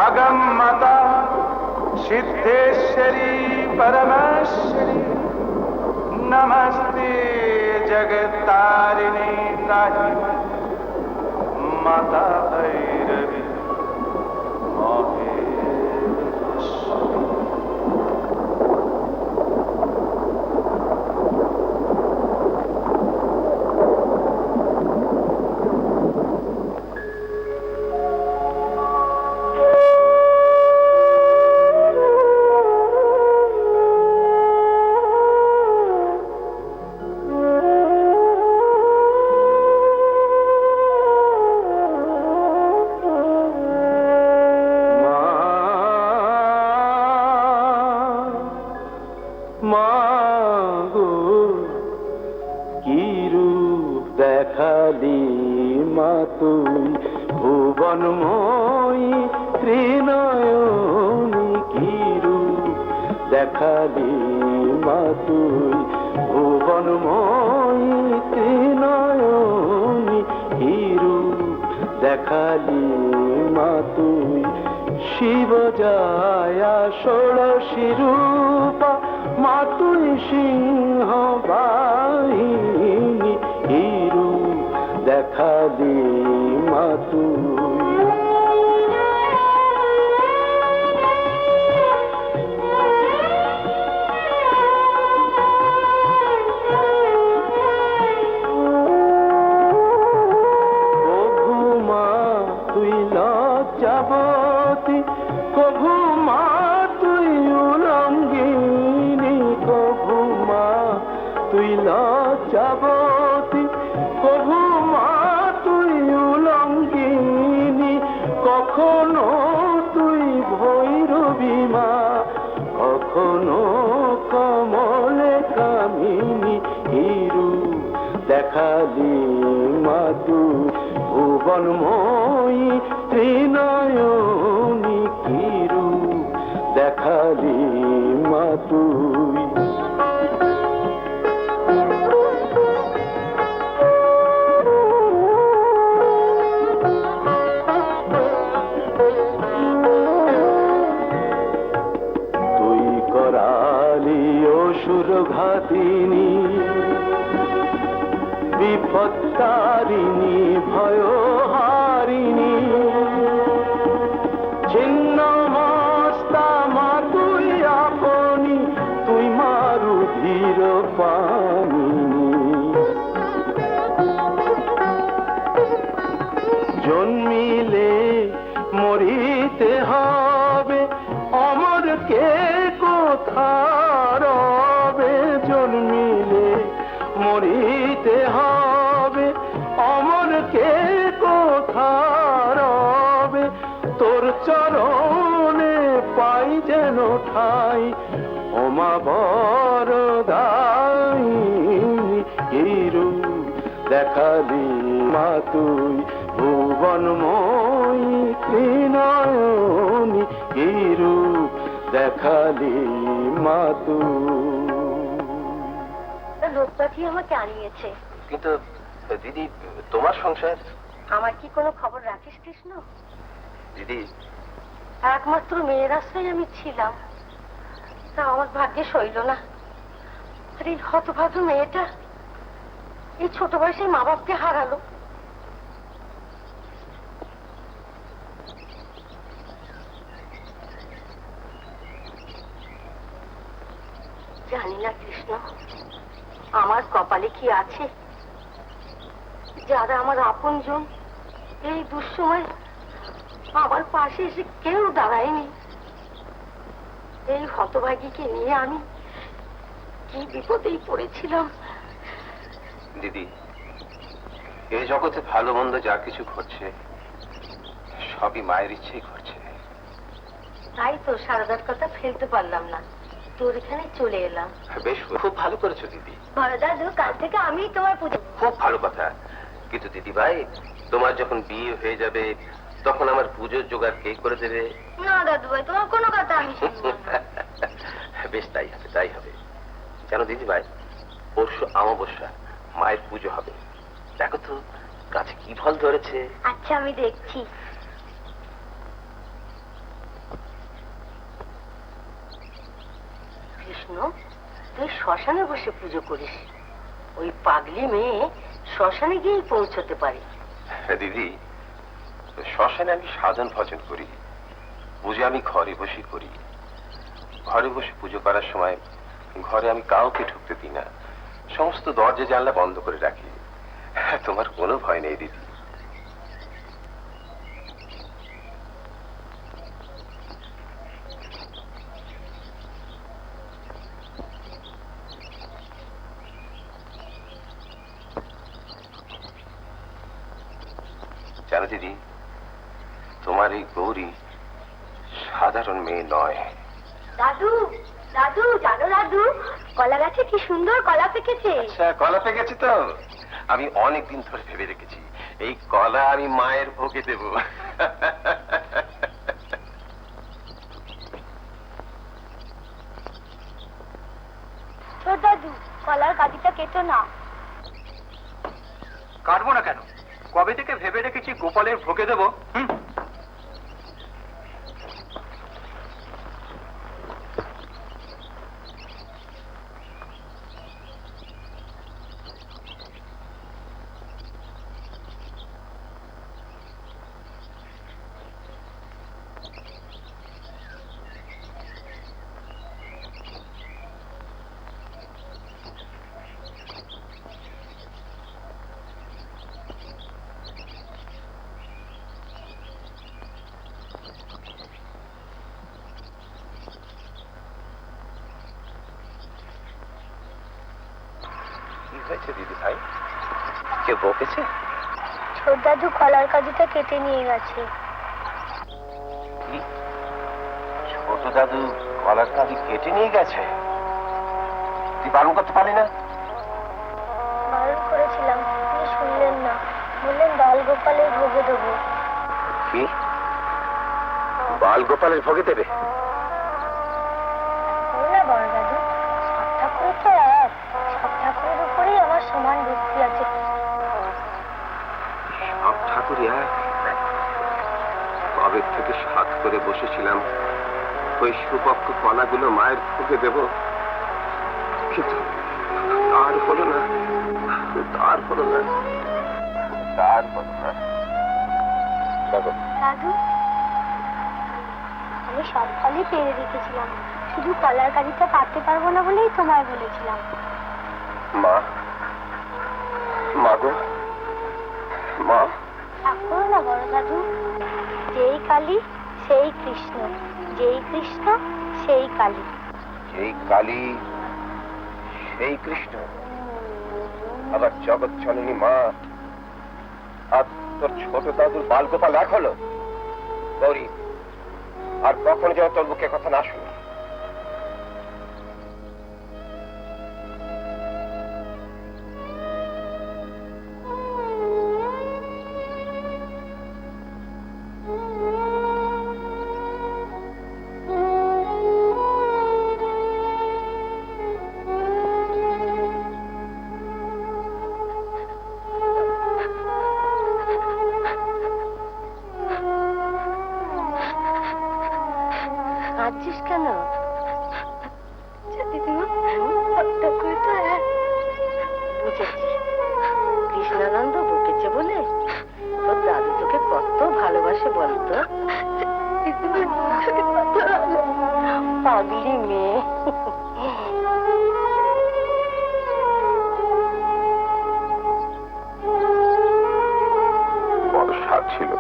अगम्मता सिद्धेश्वरी परमेश्वरी। नमस्ते जगत्तारिणी त्राहि माता भैरवी महेश्वरी। দেখালি মা তুই ভুবনময়ী ত্রিনয়নী, কি রূপ দেখালি মা তুই ভুবনময়ী ত্রিনয়নী, কি রূপ দেখালি মা তুই শিব জায়া ষোড়শী রূপা মা তুই সিংহ বাহিনী, কি রূপ দেখালি মা তুই। কভু মা তুই লজ্জাবতী, কভু মা তুই উলঙ্গিনী, কভু মা তুই লজ্জাবতী, মা তুই ভুবনময়ী ত্রিনয়নী কি রূপ দেখালি মা তুই। তুই করালি অসুর ঘাতিনী বিপত্তারিণী ভয়হারিণী ছিন্ন মস্তা মা তুই আপনি তুই মারুধির পানিনী। জন্মিলে মরিতে হবে অমর কে কোথা রবে। জন্মিলে মরিতে হবে অমর কে কোথা রবে। তোর চরণে পাই যেন ঠাই ওমা বরদায়িনী এই রূপ দেখালি মা তুই ভুবনময়ী ত্রিনয়নী এই রূপ দেখালি মা তুই। লোকপাঠি আমাকে আনিয়েছে। কিন্তু দিদি তোমার সংসার? আমার কি কোনো খবর রাখিস কৃষ্ণ? দিদি একমাত্র মেয়ের আশ্রয় আমি ছিলাম, তা আমার ভাগ্যে সইল না। আর এই হতভাগ্য মেয়েটা এই ছোট বয়সে মা বাপকে হারালো। জানি না কৃষ্ণ আমার কপালে কি আছে, যারা আমার আপনজন এই দুঃসময় আমার পাশে এসে কেউ দাঁড়ায়নি। এই হতভাগীকে নিয়ে আমি কি বিপদেই পড়েছিলাম। দিদি এই জগতে ভালো মন্দ যা কিছু ঘটছে সবই মায়ের ইচ্ছেই ঘটছে। তাই তো সারদার কথা ফেলতে পারলাম না, তোর এখানে চলে এলাম। বেশ, খুব ভালো করেছো দিদি। বড় দাদু, কাল থেকে আমি তোমার পুজো। খুব ভালো কথা, কিন্তু দিদি ভাই তোমার যখন বিয়ে হয়ে যাবে তখন আমার পুজোর জোগাড় কে করে দেবে? না দাদু ভাই, তোমার কোনো কথা আমি শুনবো না। বেশ, তাই হবে তাই হবে। জানো দিদি ভাই, পরশু অমাবস্যা মায়ের পুজো হবে। দেখো তো গাছে কি ফল ধরেছে। আচ্ছা, আমি দেখছি। কৃষ্ণ, তুই শ্মশানে বসে পুজো করিস। ওই পাগলি মেয়ে শ্মশানে গিয়েই পৌঁছতে পারে। দিদি, শ্মশানে আমি সাধন ভজন করি, পুজো আমি ঘরে বসে করি। ঘরে বসে পুজো করার সময় ঘরে আমি কাউকে ঢুকতে দিই না, সমস্ত দরজা জানলা বন্ধ করে রাখি। তোমার কোনো ভয় নেই দিদি। জানো দিদি, তোমার এই গৌরী সাধারণ মেয়ে নয়। দাদু, দাদু, জানো দাদু, কলা গাছে কি সুন্দর কলা পেকেছে। আচ্ছা, কলা পেকেছে তো? আমি অনেকদিন ধরে ভেবে রেখেছি এই কলা আমি মায়ের ভোগে দেব। তোর দাদু, কলার কাঠিটা কেটো না। কাটবো না কেন? কবে থেকে ভেবে রেখেছি গোপালের ভোগে দেবো। দিদি ভাই, কে বকেছে? তোর দাদু কলার কাঠিটা কেটে নিয়ে গেছে। ছোট দাদু কলার কাঠি কেটে নিয়ে গেছে? তুই বারণ করতে পারলি না? বারণ করেছিলাম, তুমি শুনলে গোপালের ভোগে দেবো। কি বাল গোপালের ভোগে দেবে? না বড় দাদু, সব ঠাকুরের তো এক, সব ঠাকুরের উপরেই আমার সমান ভক্তি আছে। সব ঠাকুরই এক? কবে থেকে সাত করে বসেছিলাম ওই সুপক্ষ কলাগুলো মায়ের ভোগে দেব, কিন্তু তার হলো না, তার হলো না, তার হলো না। দাদু, আমি সব ফলই পেরে রেখেছিলাম, শুধু কলার কাঠিটা পারতে পারবো না বলেই তোমায় বলেছিলাম। মা, মা গো, মা। ঠাকুর না বড় দাদু, যেই কালী সেই কৃষ্ণ, যেই কৃষ্ণ সেই কালী। যেই কালী সেই কৃষ্ণ, আবার জগৎ জননী মা। আর তোর ছোট দাদুর বালগোপাল এক হলো? গৌরী, আর কখনো যেন তোর মুখে কথা না শুনি। কাঁদছিস কেন? বুঝেছি, কৃষ্ণানন্দ বকেছে বলে তোর দাদু তোকে কত ভালোবাসে বলতো। পাগলি মেয়ে। বড় স্বাদ ছিল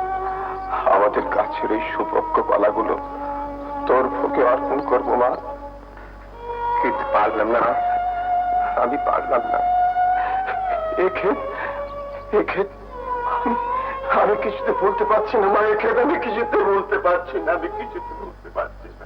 আমাদের গাছের এই সুপক্ষ কলাগুলো তোর ভোগে অর্পণ করবো মা, কিন্তু পারলাম না, আমি পারলাম না। আমি কিছুতে বলতে পারছি না মা, আমি কিছুতে বলতে পারছি না, আমি কিছুতে বলতে পারছি না।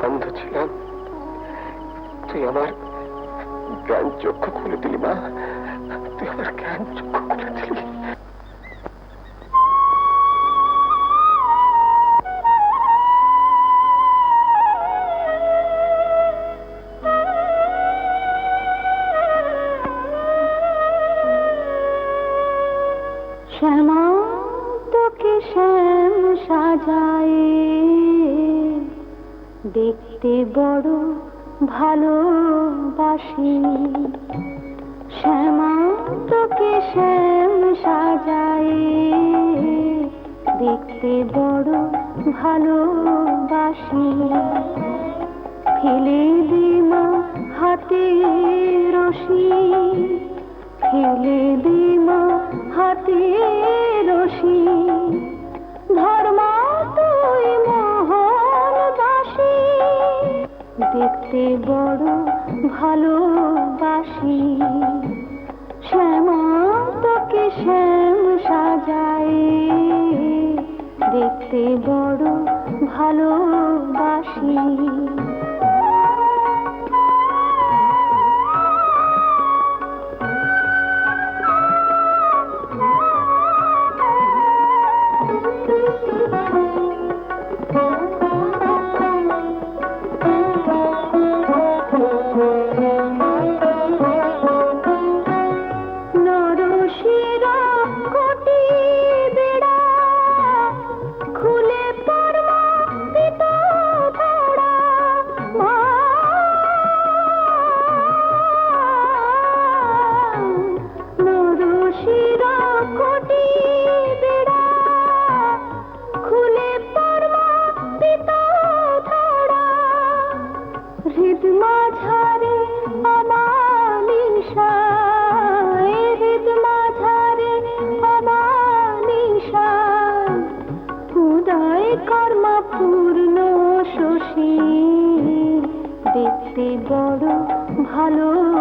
অন্ধ ছিলাম, তুই আমার জ্ঞান চক্ষু খুলে দিলি মা, তুই আমার জ্ঞান চক্ষু খুলে দিলি। শ্যামা তোকে শ্যাম সাজায় দেখতে বড় ভালোবাসি, শ্যামা তোকে শ্যাম সাজায় দেখতে বড় ভালোবাসি, ফেলে দে মা হাতে রশি, ফেলে দে মা হাতে রশি, ধর্মা তুই মোহন দাসী দেখতে বড় ভালোবাসি, শ্যামা তোকে শ্যাম সাজায় দেখতে বড় ভালোবাসি।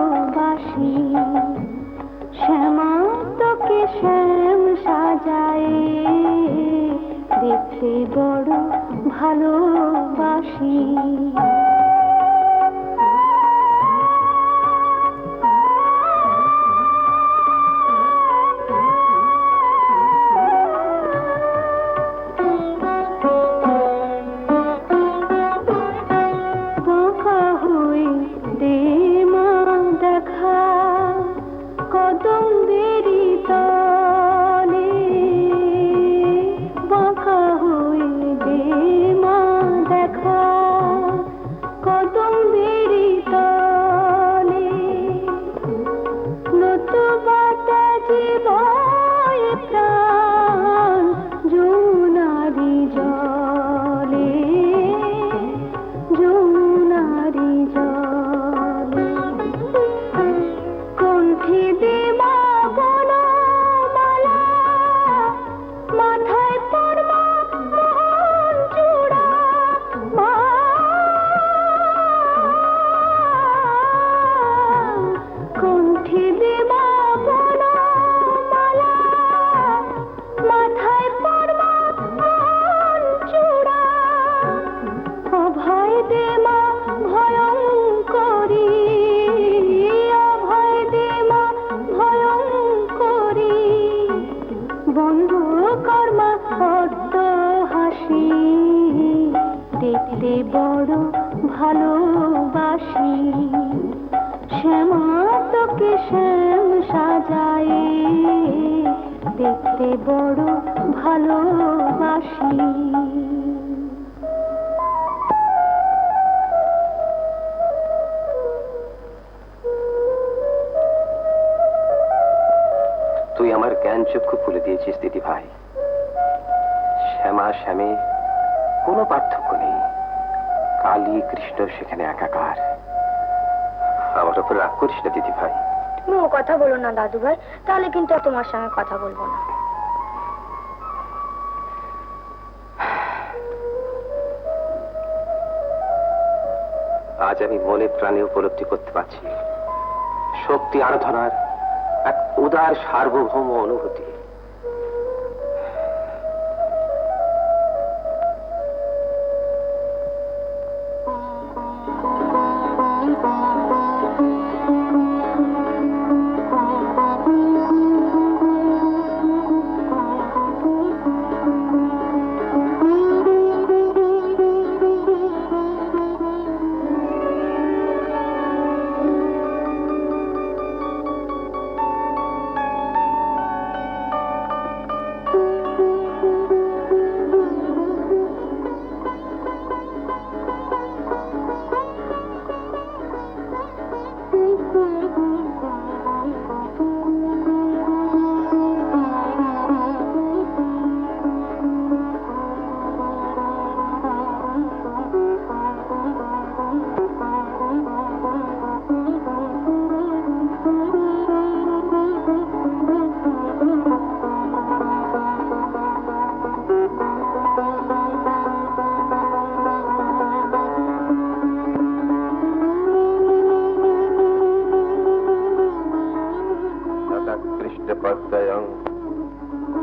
ভালোবাসি শ্যামা তোকে শ্যাম সাজায় দেখতে বড় ভালোবাসি বড় ভালোবাসি শ্যামা তোকে শ্যাম সাজায় দেখতে বড় ভালোবাসি তুই আমার জ্ঞান চক্ষু খুলে দিয়েছিস দিদি ভাই শ্যামা শ্যামে কোনো পার্থক্য নেই কালী কৃষ্ণ সেখানে একাকার আমার উপর রাগ করিস না দিদি ভাই তুমি ও কথা বলো না দাদু ভাই তাহলে কিন্তু আর তোমার সঙ্গে কথা বলবো না আজ আমি মনে প্রাণে উপলব্ধি করতে পারছি শক্তি আরাধনার এক উদার সার্বভৌম অনুভূতি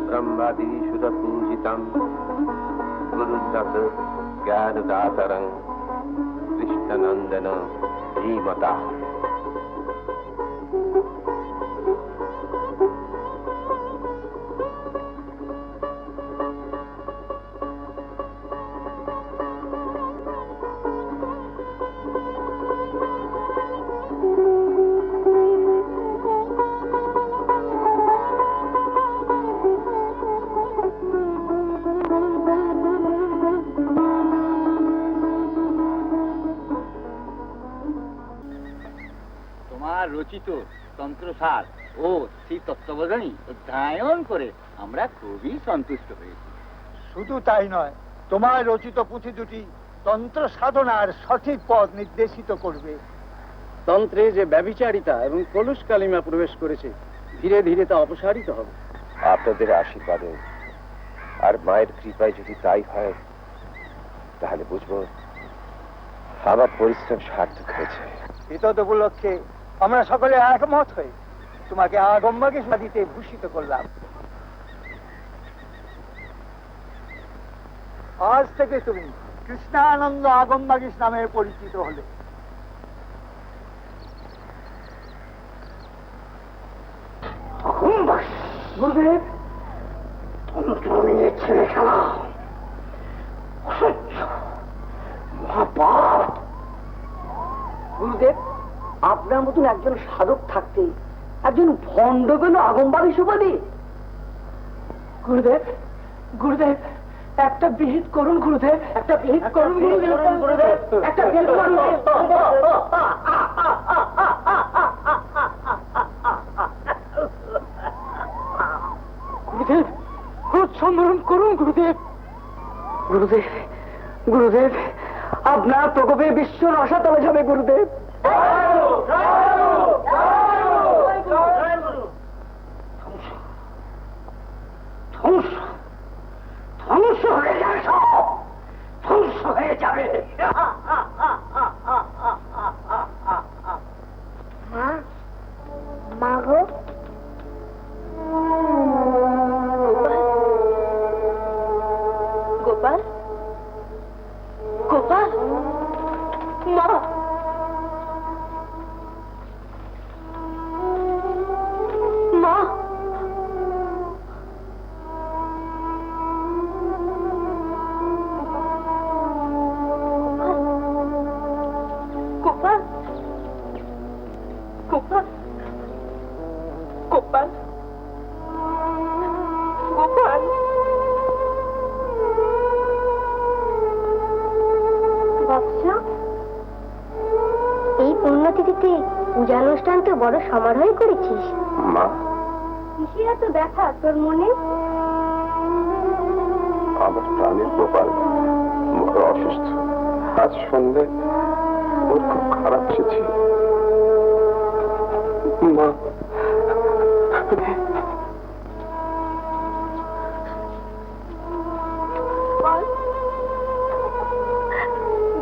ब्रह्मादिशुरपूजितं गुरुदत्त ज्ञानदातरं कृष्णनंदन धीमता রচিত তন্ত্রসার ও শ্রী তত্ত্ববোধিনী অধ্যয়ন করে আমরা খুবই সন্তুষ্ট হয়েছি শুধু তাই নয় তোমার রচিত পুঁথি দুটি তন্ত্র সাধনার সঠিক পথ নির্দেশিত করবে তন্ত্রে যে ব্যভিচারিতা এবং কলুষ কালিমা প্রবেশ করেছে ধীরে ধীরে তা অপসারিত হবে আপনাদের আশীর্বাদে আর মায়ের কৃপায় যদি তাই হয় তাহলে বুঝবো আমার পরিশ্রম সার্থক হয়েছে এতদ উপলক্ষে আমরা সকলে একমত হয়ে তোমাকে আগমবাগীশ উপাধিতে ভূষিত করলাম। আজ থেকে তুমি কৃষ্ণানন্দ আগমবাগীশ নামে পরিচিত হলে। গুরুদেব, তন্ত্র নিয়ে ছেলে খেলা মহাপাপ। গুরুদেব, আপনার মতন একজন সাধক থাকতে একজন ভণ্ড গেল আগমবাগীশ উপাধি। গুরুদেব, গুরুদেব, একটা বিহিত করুন গুরুদেব, একটা বিহিত করুন গুরুদেব, একটা বিহিত করুন। গুরুদেব, ক্রোধ সম্বরণ করুন গুরুদেব। গুরুদেব, গুরুদেব, আপনার প্রকোপে বিশ্ব রসাতলে যাবে গুরুদেব। ধ্বংস ধ্বংস হয়ে যাবে, সব ধ্বংস হয়ে যাবে। মা গো, গোপাল, গোপাল, মা, মা, গোপাল, গোপাল, গোপাল, গোপাল। বাচ্চা, এই পুণ্যতিথিতে পূজানুষ্ঠান তো বড় সমারোহ করেছিস। মা, কিসের এত ব্যথা তোর মনে? আমার প্রাণের গোপাল বড় অসুস্থ। আজ সন্ধ্যে ওর খুব খারাপ ছিল। মা,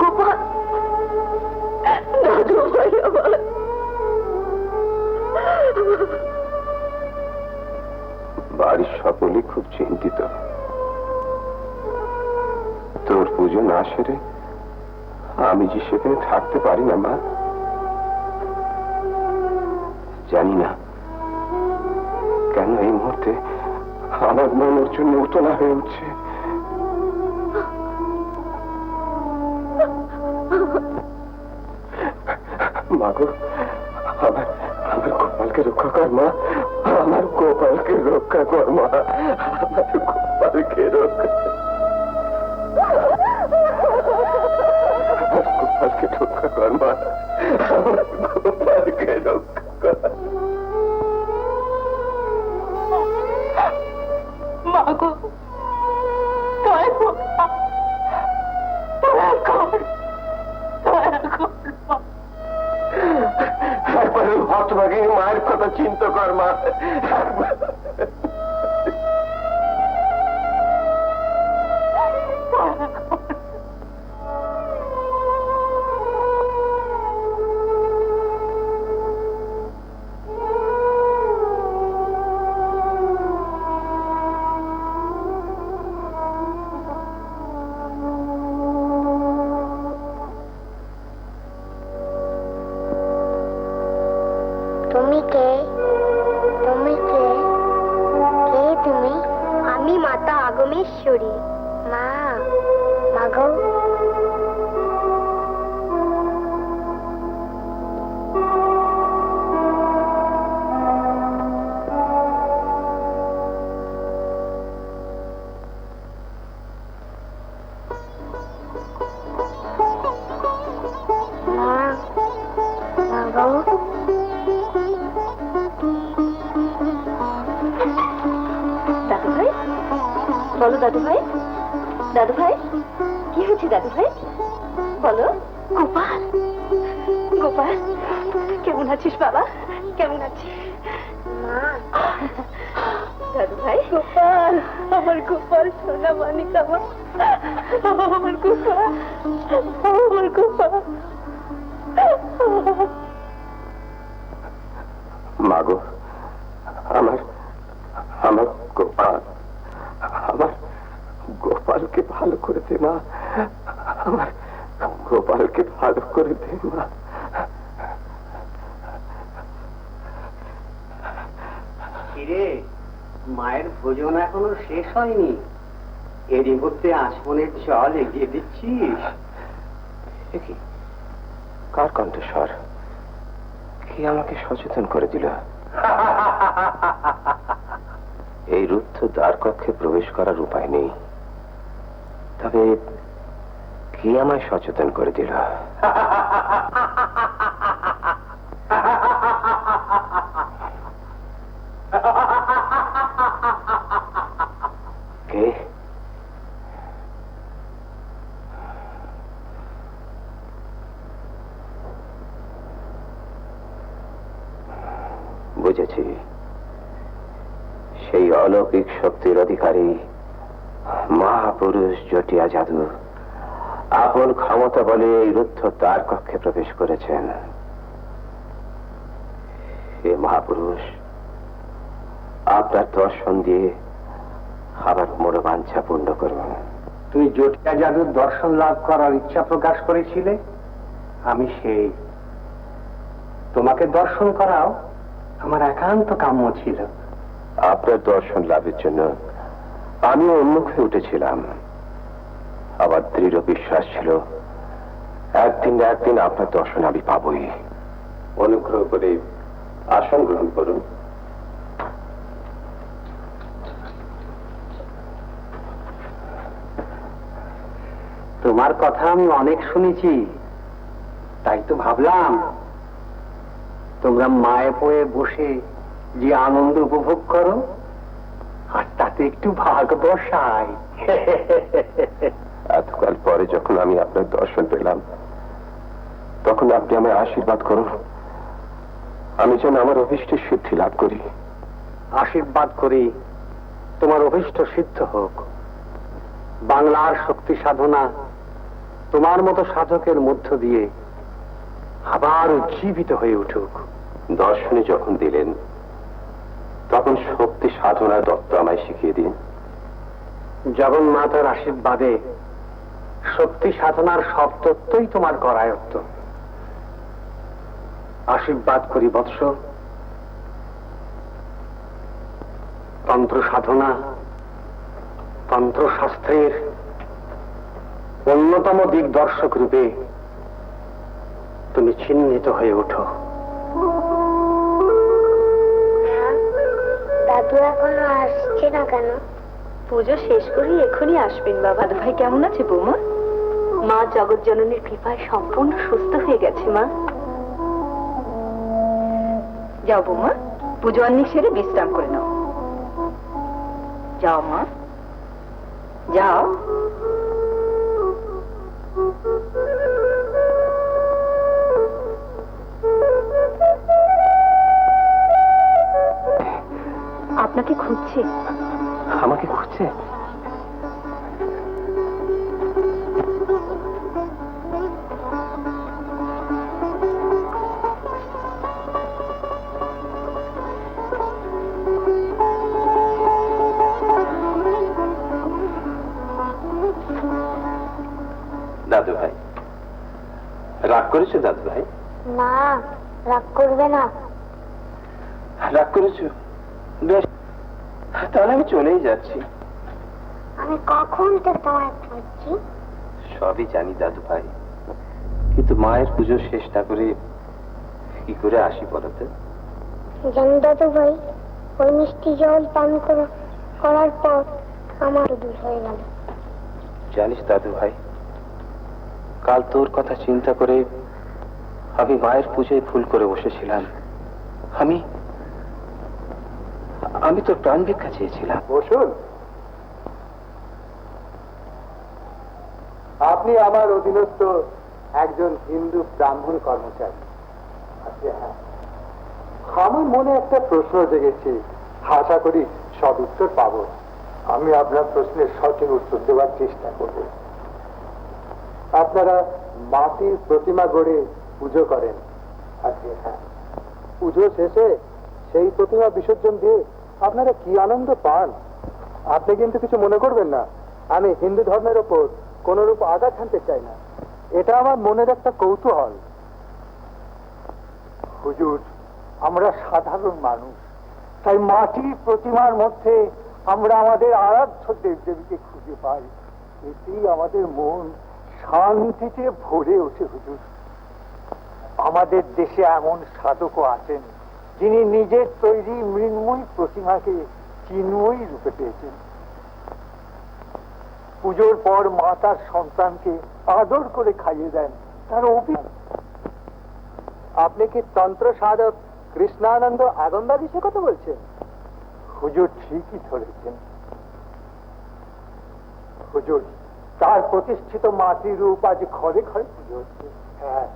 গোপাল, দাদু ভাই আমার। বাড়ির সকলেই খুব চিন্তিত। তোর পুজো না সেরে আমি যে সেখানে থাকতে পারি না মা। জানি না কেন এই মুহূর্তে আমার মন ওর জন্য উতলা হয়ে উঠছে। মাগো, আমার আমার গোপালকে রক্ষা কর মা, আমার গোপালকে রক্ষা কর মা, আমার গোপালকে রক্ষা, গোপালকে রক্ষা কর মা, আমার গোপালকে রক্ষা কর। মা গো, দয়া কর, দয়া কর, দয়া কর মা। একবার হতভাগী মায়ের কথা চিন্তা কর মা। তুমি কে? তুমি কে? কে তুমি? আমি মাতা আগমেশ্বরী। মা, মাগো, মা, মাগো। দাদু ভাই, বলো দাদু ভাই, দাদু ভাই, কি হয়েছে দাদু ভাই বলো। গোপাল, গোপাল, কেমন আছিস বাবা? কেমন আছিস? মা, দাদু ভাই, গোপাল, আমার গোপাল, সোনা মানিক আমার, আমার গোপাল, আমার গোপাল। মাগো, আমার আমার গোপাল, আমার গোপালকে ভালো করে দে মা, আমার গোপালকে ভালো করে দে মা। কিরে, মায়ের ভোজন এখনো শেষ হয়নি, এরই মধ্যে আসমনের জল এগিয়ে দিচ্ছিস? কি কার কণ্ঠস্বর? কি আমাকে সচেতন করে দিল? এই রুদ্ধ দ্বার কক্ষে প্রবেশ করার উপায় নেই, তবে কি আমায় সচেতন করে দিল? কে? বুঝেছি, সেই অলৌকিক শক্তির অধিকারী মহাপুরুষ জটিয়া জাদু আপন ক্ষমতা বলে এই রুদ্ধ দ্বার কক্ষে প্রবেশ করেছেন। হে মহাপুরুষ, আপনার দর্শন দিয়ে আবার মনোবাঞ্ছা পূর্ণ করুন। তুই জটিয়া জাদুর দর্শন লাভ করার ইচ্ছা প্রকাশ করেছিলে, আমি সেই। তোমাকে দর্শন করাও আমার একান্ত কাম্য ছিল। আপনার দর্শন লাভের জন্য আমিও উন্মুখ হয়ে উঠেছিলাম। আমার দৃঢ় বিশ্বাস ছিল একদিন না একদিন আপনার দর্শন আমি পাবই। অনুগ্রহ করে আসন গ্রহণ করুন। তোমার কথা আমি অনেক শুনেছি, তাই তো ভাবলাম তোমরা মায়ে পয়ে বসে যে আনন্দ উপভোগ করো, আর তাতে একটু ভাগ বসাই। এতকাল পরে যখন আমি আপনার দর্শন পেলাম, তখন আপনি আমায় আশীর্বাদ করুন, আমি যেন আমার অভীষ্টের সিদ্ধি লাভ করি। আশীর্বাদ করি তোমার অভীষ্ট সিদ্ধ হোক। বাংলার শক্তি সাধনা তোমার মতো সাধকের মধ্য দিয়ে আবার উজ্জীবিত হয়ে উঠুক। দর্শনে যখন দিলেন, তখন শক্তি সাধনার তত্ত্ব আমায় শিখিয়ে দিন। জগন্মাতার আশীর্বাদে শক্তি সাধনার সব তত্ত্বই তোমার করায়ত্ত। আশীর্বাদ করি বৎস, তন্ত্র সাধনা, তন্ত্র শাস্ত্রের অন্যতম দিগদর্শক রূপে তুমি চিহ্নিত হয়ে ওঠো। দাদু এখনো আসছে না কেন? পুজো শেষ করে এখনই আসবেন বাবা। ভাই কেমন আছে বৌমা? মা জগৎ জননীর কৃপায় সম্পূর্ণ সুস্থ হয়ে গেছে মা। যাও বৌমা, পুজো আন্নি সেরে বিশ্রাম করে নাও। যাও মা, যাও। আপনাকে খুঁজছে। আমাকে খুঁজছে? দাদু ভাই রাগ করেছো? দাদু ভাই না, রাগ করবে না। রাগ করেছো? বেশ, তাহলে আমি চলেই যাচ্ছি। আমি কখন তো তোমায় খুঁজছি। সবই জানি দাদু ভাই, কিন্তু মায়ের পুজো শেষ না করে কি করে আসি বলতে? জানি দাদু ভাই, ওই মিষ্টি জল পান করার পর আমার দূর হয়ে গেল। জানিস দাদু ভাই, কাল তোর কথা চিন্তা করে আমি মায়ের পুজোয় ভুল করে বসেছিলাম। আমি তোর প্রাণ ভিক্ষা চেয়েছিলাম। বসুন। আপনি আমার অধীনস্থ একজন হিন্দু ব্রাহ্মণ কর্মচারী। আচ্ছা, আমার মনে একটা প্রশ্ন জেগেছে, আশা করি সব উত্তর পাবো। আমি আপনার প্রশ্নের সঠিক উত্তর দেওয়ার চেষ্টা করব। আপনারা মাটির প্রতিমা গড়ে পুজো করেন। আচ্ছা, পুজো শেষে সেই প্রতিমা বিসর্জন দিয়ে আপনারা কি আনন্দ পান। আপনি কিন্তু কিছু মনে করবেন না, আমি হিন্দু ধর্মের ওপর কোনরূপ আঘাত হানতে চাই না, এটা আমার মনের একটা কৌতূহল। হুজুর, আমরা সাধারণ মানুষ, তাই মাটির প্রতিমার মধ্যে আমরা আমাদের আরাধ্য দেবদেবীকে খুঁজে পাই, এতেই আমাদের মন শান্তিতে ভরে ওঠে। হুজুর, আমাদের দেশে এমন সাধকও আছেন যিনি নিজের তৈরি মৃন্ময়ী প্রতিমাকে চিন্ময়ী রূপে পেয়েছেন। পুজোর পর মা তার সন্তানকে আদর করে খাইয়ে দেন তার আপনি কি তন্ত্র সাধক কৃষ্ণানন্দ আগমবাগীশের কথা বলছেন? হুজুর ঠিকই ধরেছেন। হুজুর, তার প্রতিষ্ঠিত মাটির রূপ আজ ঘরে ঘরে পুজো হচ্ছে। হ্যাঁ,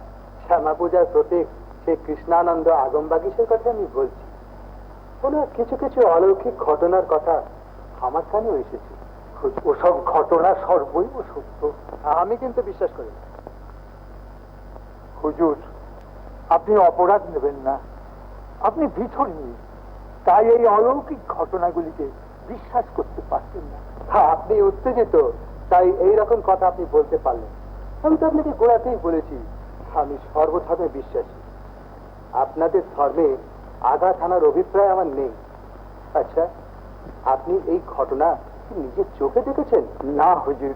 শ্যামা পূজার প্রতীক সেই কৃষ্ণানন্দ আগমবাগীশের কথা আমি বলছি। ওনার কিছু কিছু অলৌকিক ঘটনার কথা আমার কানেও এসেছে। ওসব ঘটনা সর্বৈব সত্য, আমি কিন্তু বিশ্বাস করি না। হুজুর, আপনি অপরাধ নেবেন না, আপনি ভিতরি, তাই এই অলৌকিক ঘটনাগুলিকে বিশ্বাস করতে পারছেন না। আপনি উত্তেজিত, তাই এই রকম কথা আপনি বলতে পারলেন। আমি তো আপনাকে গোড়াতেই বলেছি আমি সর্বধর্মে বিশ্বাসী, আপনাদের ধর্মে আঘাত হানার অভিপ্রায় আমার নেই। আচ্ছা, আপনি এই ঘটনা নিজের চোখে দেখেছেন? না হুজুর,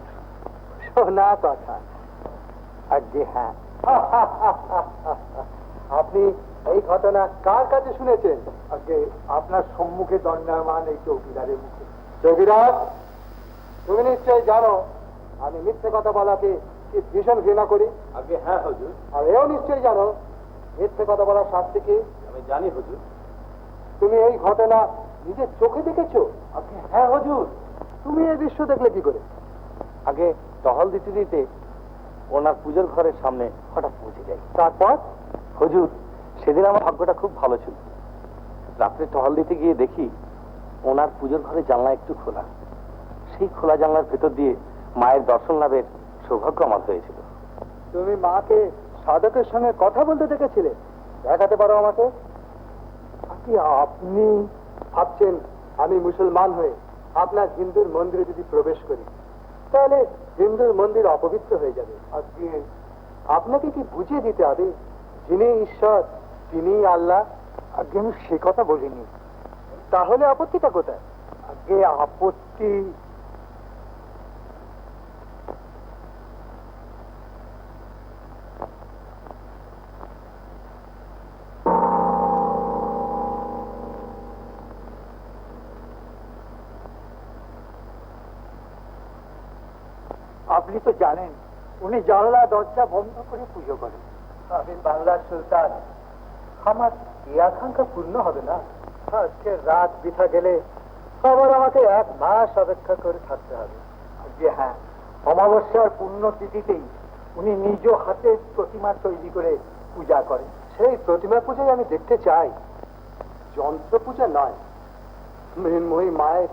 শোনা কথা। আজ্ঞে হ্যাঁ। আপনি এই ঘটনা কার কাছে শুনেছেন? আজ্ঞে আপনার সম্মুখে দণ্ডায়মান এই চৌকিদারের মুখে। চৌকিদার, তুমি নিশ্চয় জানো আমি মিথ্যে কথা বলাকে কি ভীষণ ঘৃণা করি। আজ্ঞে হ্যাঁ হুজুর। আর এও নিশ্চয়ই জানো মিথ্যে কথা বলার শাস্তি কি। আমি জানি হুজুর। তুমি এই ঘটনা নিজের চোখে দেখেছো? আজ্ঞে হ্যাঁ হুজুর। তুমি এই দৃশ্য দেখলে কি করে? আগে টহল দিতে দিতে ওনার পুজোর ঘরের সামনে হঠাৎ পৌঁছে যাই। তারপর? হুজুর, সেদিন আমার ভাগ্যটা খুব ভালো ছিল। রাত্রে টহল দিতে গিয়ে দেখি ওনার পুজোর ঘরে জানলা একটু খোলা। সেই খোলা জানলার ভেতর দিয়ে মায়ের দর্শন লাভের সৌভাগ্য আমার হয়েছিল। তুমি মাকে সাধকের সঙ্গে কথা বলতে দেখেছিলে? দেখাতে পারো আমাকে। আপনি ভাবছেন আমি মুসলমান হয়ে আপনার হিন্দুর মন্দিরে যদি প্রবেশ করি তাহলে হিন্দুর মন্দির অপবিত্র হয়ে যাবে? আজকে আপনাকে কি বুঝিয়ে দিতে হবে যিনি ঈশ্বর তিনি আল্লাহ? আগে আমি সে কথা বলিনি। তাহলে আপত্তিটা কোথায়? আগে আপত্তি আপনি তো জানেন উনি জানলা দরজা বন্ধ করে পুজো করেন। আমি বাংলার সুলতান, আমার এই আকাঙ্ক্ষা পূর্ণ হবে না। আজকে রাত বৃথা গেলে আবার আমাকে 1 মাস অপেক্ষা করে থাকতে হবে। যে হ্যাঁ, অমাবস্যার পূর্ণ তিথিতেই উনি নিজ হাতে প্রতিমা তৈরি করে পূজা করেন। সেই প্রতিমা পূজায় আমি দেখতে চাই, যন্ত্র পূজা নয়। মৃন্ময়ী মায়ের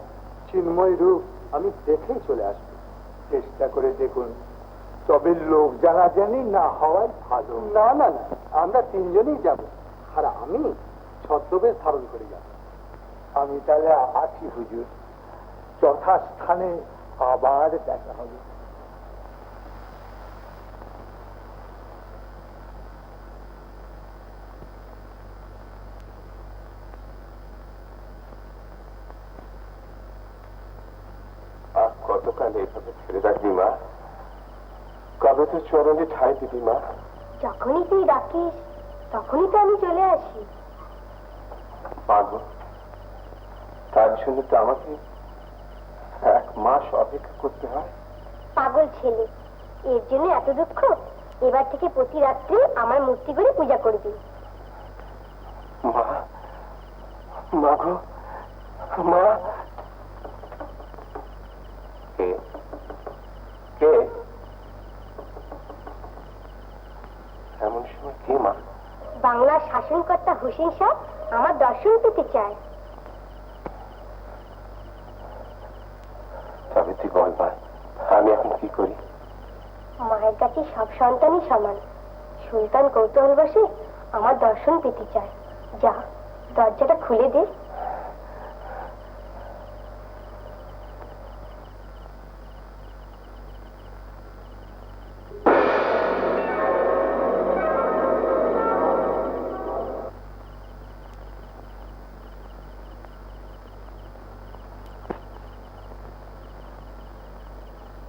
চিন্ময় রূপ আমি দেখেই চলে আসবো। চেষ্টা করে দেখুন, তবে লোক জানাজানি না হওয়াই ভালো। না না না, আমরা 3 জনই যাব, আর আমি ছদ্মবেশ ধারণ করে যাব। আমি তাহলে আসি হুজুর, যথাস্থানে আবার দেখা হবে। কতকাল এইভাবে ছেড়ে রাখবি মা? কবে তো চরণে ঠাঁই দিবি মা? যখনই তুই ডাকিস তখনই তো আমি চলে আসি। পাগল, তার জন্য তো আমাকে 1 মাস অপেক্ষা করতে হয়। পাগল ছেলে, এর জন্য এত দুঃখ? এবার থেকে প্রতি রাত্রে আমার মূর্তি করে পূজা করবি। মা, মা গো, মা। কে কে এমন সময়? কে মা? বাংলার শাসনকর্তা হোসেন শাহ আমার দর্শন পেতে চায়। তবে তুই বল মা, আমি এখন কি করি? মায়ের কাছে সব সন্তানই সমান। সুলতান কৌতূহল বসে আমার দর্শন পেতে চায়। যা দরজাটা খুলে দে।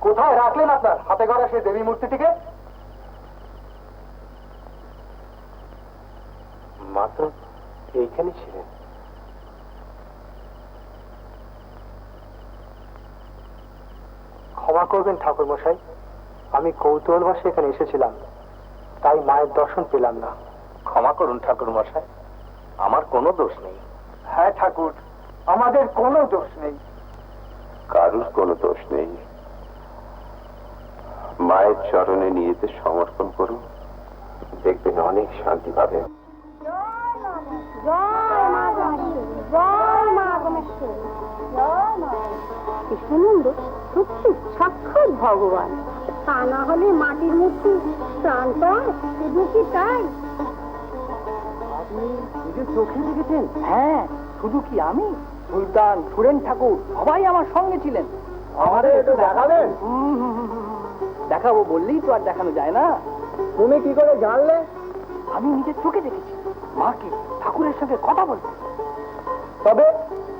কোথায় রাখলেন আপনার হাতে গড়া সেই দেবী মূর্তিটিকে? মা তো এইখানে ছিলেন। ক্ষমা করবেন ঠাকুর মশাই, আমি কৌতূহলবশে এখানে এসেছিলাম, তাই মায়ের দর্শন পেলাম না। ক্ষমা করুন ঠাকুর মশাই, আমার কোনো দোষ নেই। হ্যাঁ ঠাকুর, আমাদের কোনো দোষ নেই। কারুর কোনো দোষ নেই। মায়ের চরণে নিজেদের সমর্পণ করুন, দেখবেন অনেক শান্তি পাবেন। কৃষ্ণনন্দ সত্যি সাক্ষাৎ ভগবান, তা না হলে মাটির মূর্তি প্রাণ পায়, শুধু কি তাই? আপনি নিজের চোখে দেখেছেন? হ্যাঁ, শুধু কি আমি, সুলতান, সুরেন ঠাকুর সবাই আমার সঙ্গে ছিলেন। আমাদের একটু দেখাবেন? দেখাবো বললেই তো আর দেখানো যায় না। তুমি কি করে জানলে? আমি নিজের চোখে দেখেছি মাকে ঠাকুরের সঙ্গে কথা বলতে। তবে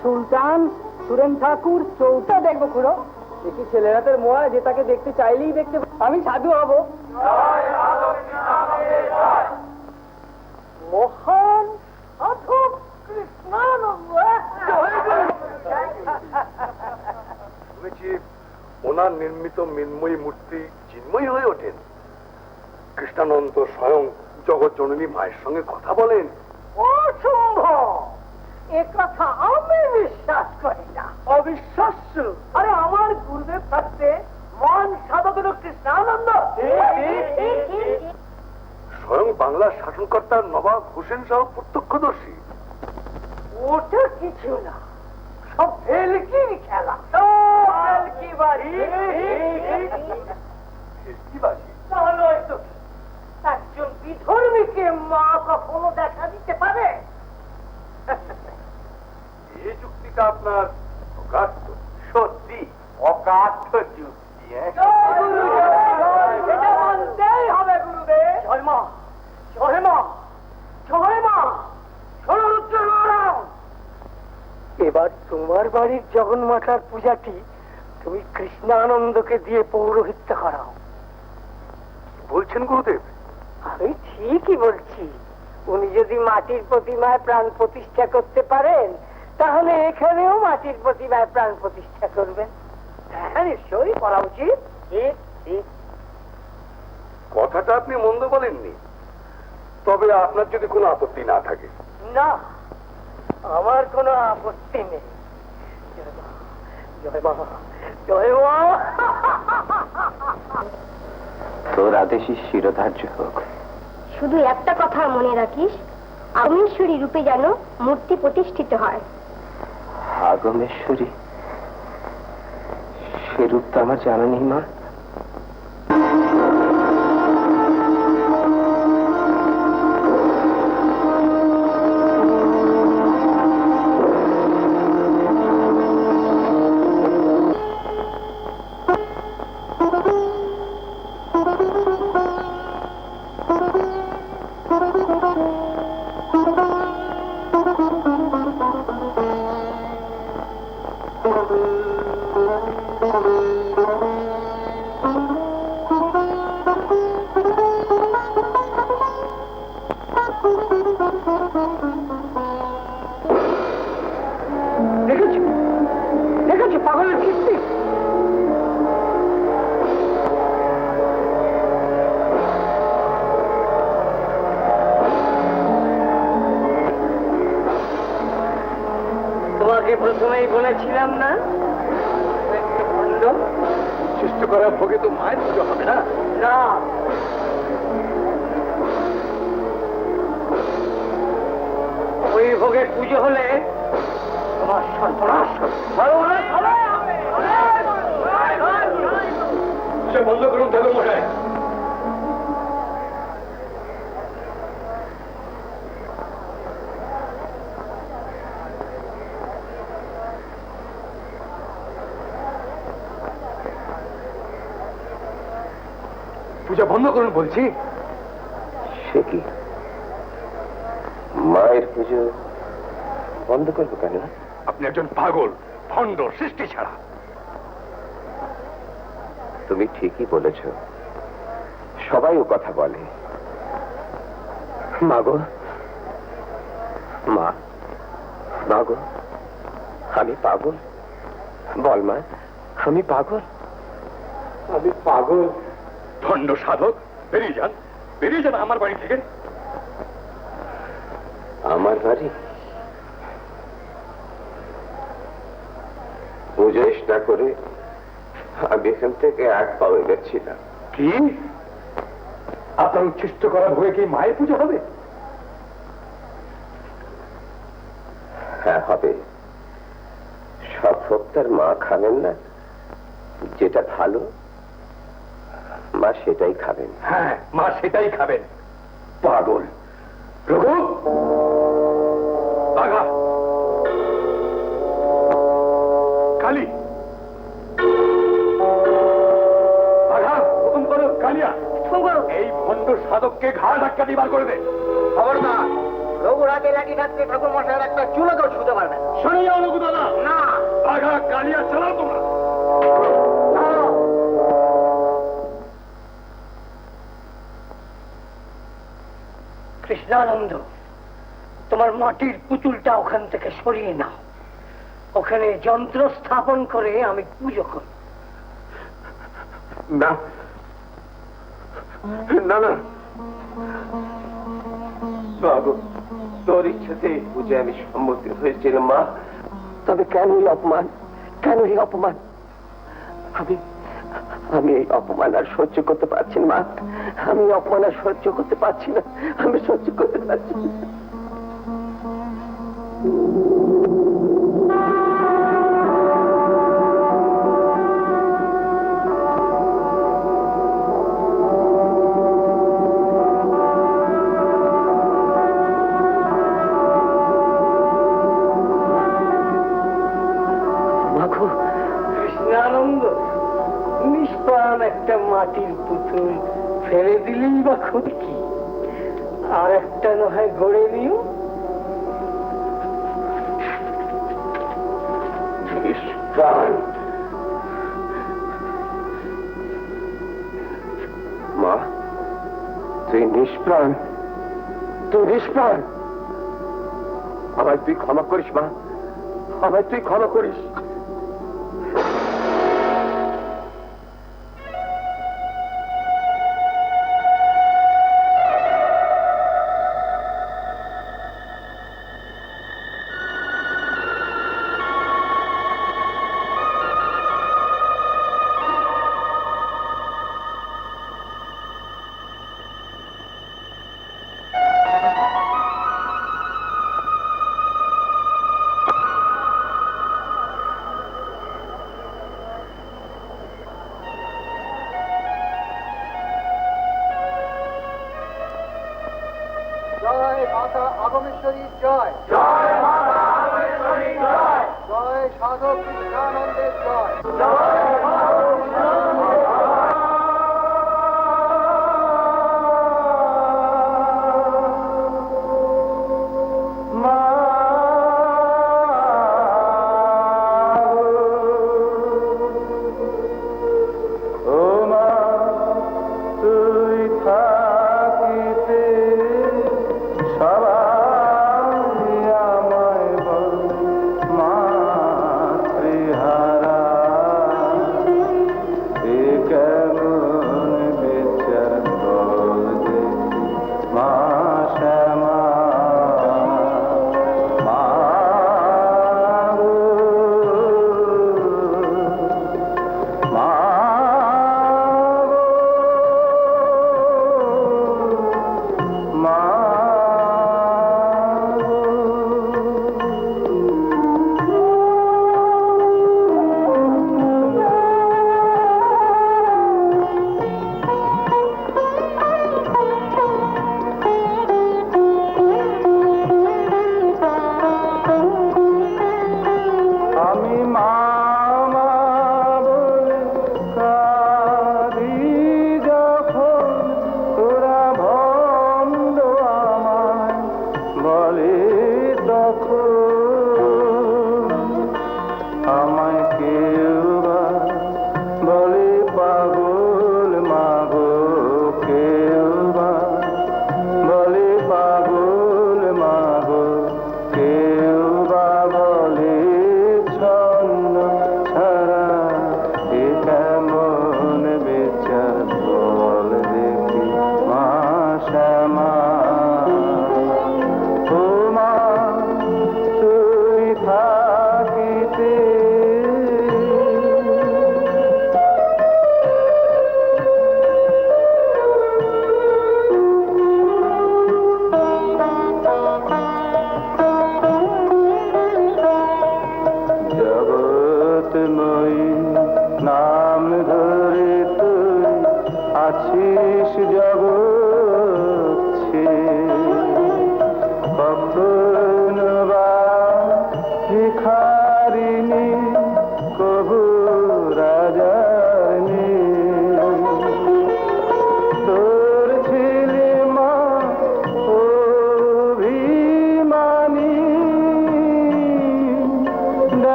সুলতান, সুরেন ঠাকুর চৌটা দেখবো খুড়ো। দেখি ছেলেরাতের মোয়া যে তাকে দেখতে চাইলেই দেখতে, আমি সাধু হব। মহান সাধু কৃষ্ণানন্দ। শুনেছি ওনার নির্মিত মৃন্ময়ী মূর্তি চিন্ময়ী হয়ে ওঠেন। কৃষ্ণানন্দ স্বয়ং জগৎ জননী মায়ের সঙ্গে কথা বলেন। অসম্ভব, এ কথা আমি বিশ্বাস করি না। অবিশ্বাস্য। আরে আমার গুরুদেব থাকতে মহান সাধক কৃষ্ণানন্দ। স্বয়ং বাংলার শাসনকর্তা নবাব হোসেন শাহ প্রত্যক্ষদর্শী। ওটা কিছু না, সব ভেলকির খেলা, সব ভেলকি বাড়ি। নয় তো কি, একজন বিধর্মীকে মা কখনো দেখা দিতে পারে? এই যুক্তিটা আপনার অকাট্য। সত্যি অকাট্য যুক্তি। এটা মানতেই হবে গুরুদেব। জয় মা, জয় মা, জয় মা। এবার তোমার বাড়ির জগন্মাতার পূজাটি তুমি কৃষ্ণানন্দকে দিয়ে পৌরোহিত্য করাও। বলছেন গুরুদেব? আমি ঠিকই বলছি। উনি যদি মাটির প্রতিমায় প্রাণ প্রতিষ্ঠা করতে পারেন, তাহলে এখানেও মাটির প্রতিমায় প্রাণ প্রতিষ্ঠা করবেন। হ্যাঁ, নিশ্চয়ই করা উচিত। কথাটা আপনি মন্দ বলেননি, তবে আপনার যদি কোনো আপত্তি না থাকে। না, আমার কোনো আপত্তি নেই। জয় মা, জয় মা। তোর আদেশই শিরোধার্য হোক। শুধু একটা কথা মনে রাখিস, আগমেশ্বরী রূপে যেন মূর্তি প্রতিষ্ঠিত হয়। আগমেশ্বরী? সে রূপ তো আমার জানা নেই মা। দেখেছি, দেখেছি পাগলের কীর্তি। তোমাকে প্রথমেই বলেছিলাম না, সৃষ্টি করা ভোগে তো মায়ের পুজো হবে না। না, ওই ভোগের পুজো হলে তোমার সর্বনাশ হবে। সে বন্ধ করুন ঠাকুর মশাই। পূজা বন্ধ করুন বলছি। সে কি, মায়ের পুজো বন্ধ করবো কেন? আপনি একজন পাগল, ভণ্ড, সৃষ্টি ছাড়া। তুমি ঠিকই বলেছ, সবাই ও কথা বলে। মাগো, মা, মাগো, আমি পাগল? বল মা, আমি পাগল? আমি পাগল? ভণ্ড সাধক, বেরিয়ে যান, বেরিয়ে যান আমার বাড়ি থেকে। আমার বাড়ি? পুজো না করে আমি এখান থেকে এক পাও গেছিলাম। কি আপনার উচ্ছিষ্ট করা ভয়ে কি মায়ের পুজো হবে? হ্যাঁ হবে। সব ভোগ তার মা খাবেন না, যেটা ভালো মা সেটাই খাবেন। হ্যাঁ, মা সেটাই খাবেন। পাগল। রঘু, বাঘা, কালী, বাঘা, হুকুম করো। কালিয়া, এই ভণ্ড সাধককে ঘা ধাক্কা দিয়ে বার করে দে। খবরদার, রঘুর হাতে লাঠি থাকতে ঠাকুর মশাইয়ের একটা চুলোকেও ছুঁতে পারবে না। সরে যাও রঘু দাদা। না, বাঘা, কালিয়া, চালাও তোমরা। কৃষ্ণানন্দ, তোমার মাটির পুতুলটা ওখান থেকে সরিয়ে নাও। ওখানে যন্ত্র স্থাপন করে আমি পুজো করব। না না না, বাবু, তোর ইচ্ছাতে এই পুজো আমি সম্মতি হয়েছিলাম মা। তবে কেন এই অপমান, কেন এই অপমান? আমি এই অপমান আর সহ্য করতে পারছি না মা। আমি অপমান আর সহ্য করতে পারছি না, আমি সহ্য করতে পারছি না। কৃষ্ণানন্দ, নিষ্প্রাণ একটা মাটির পুতুল ফেলে দিলেই বা ক্ষতি কি? আর একটা নয় গড়ে নিও। মা, তুই নিষ্প্রাণ, তুই নিষ্প্রাণ। আমায় তুই ক্ষমা করিস মা, আমায় তুই ক্ষমা করিস। জয় মাতা আগমেশ্বরীর জয়। জয় মাতা আগমেশ্বরীর জয়। জয় সাধক কৃষ্ণানন্দের জয়। জয়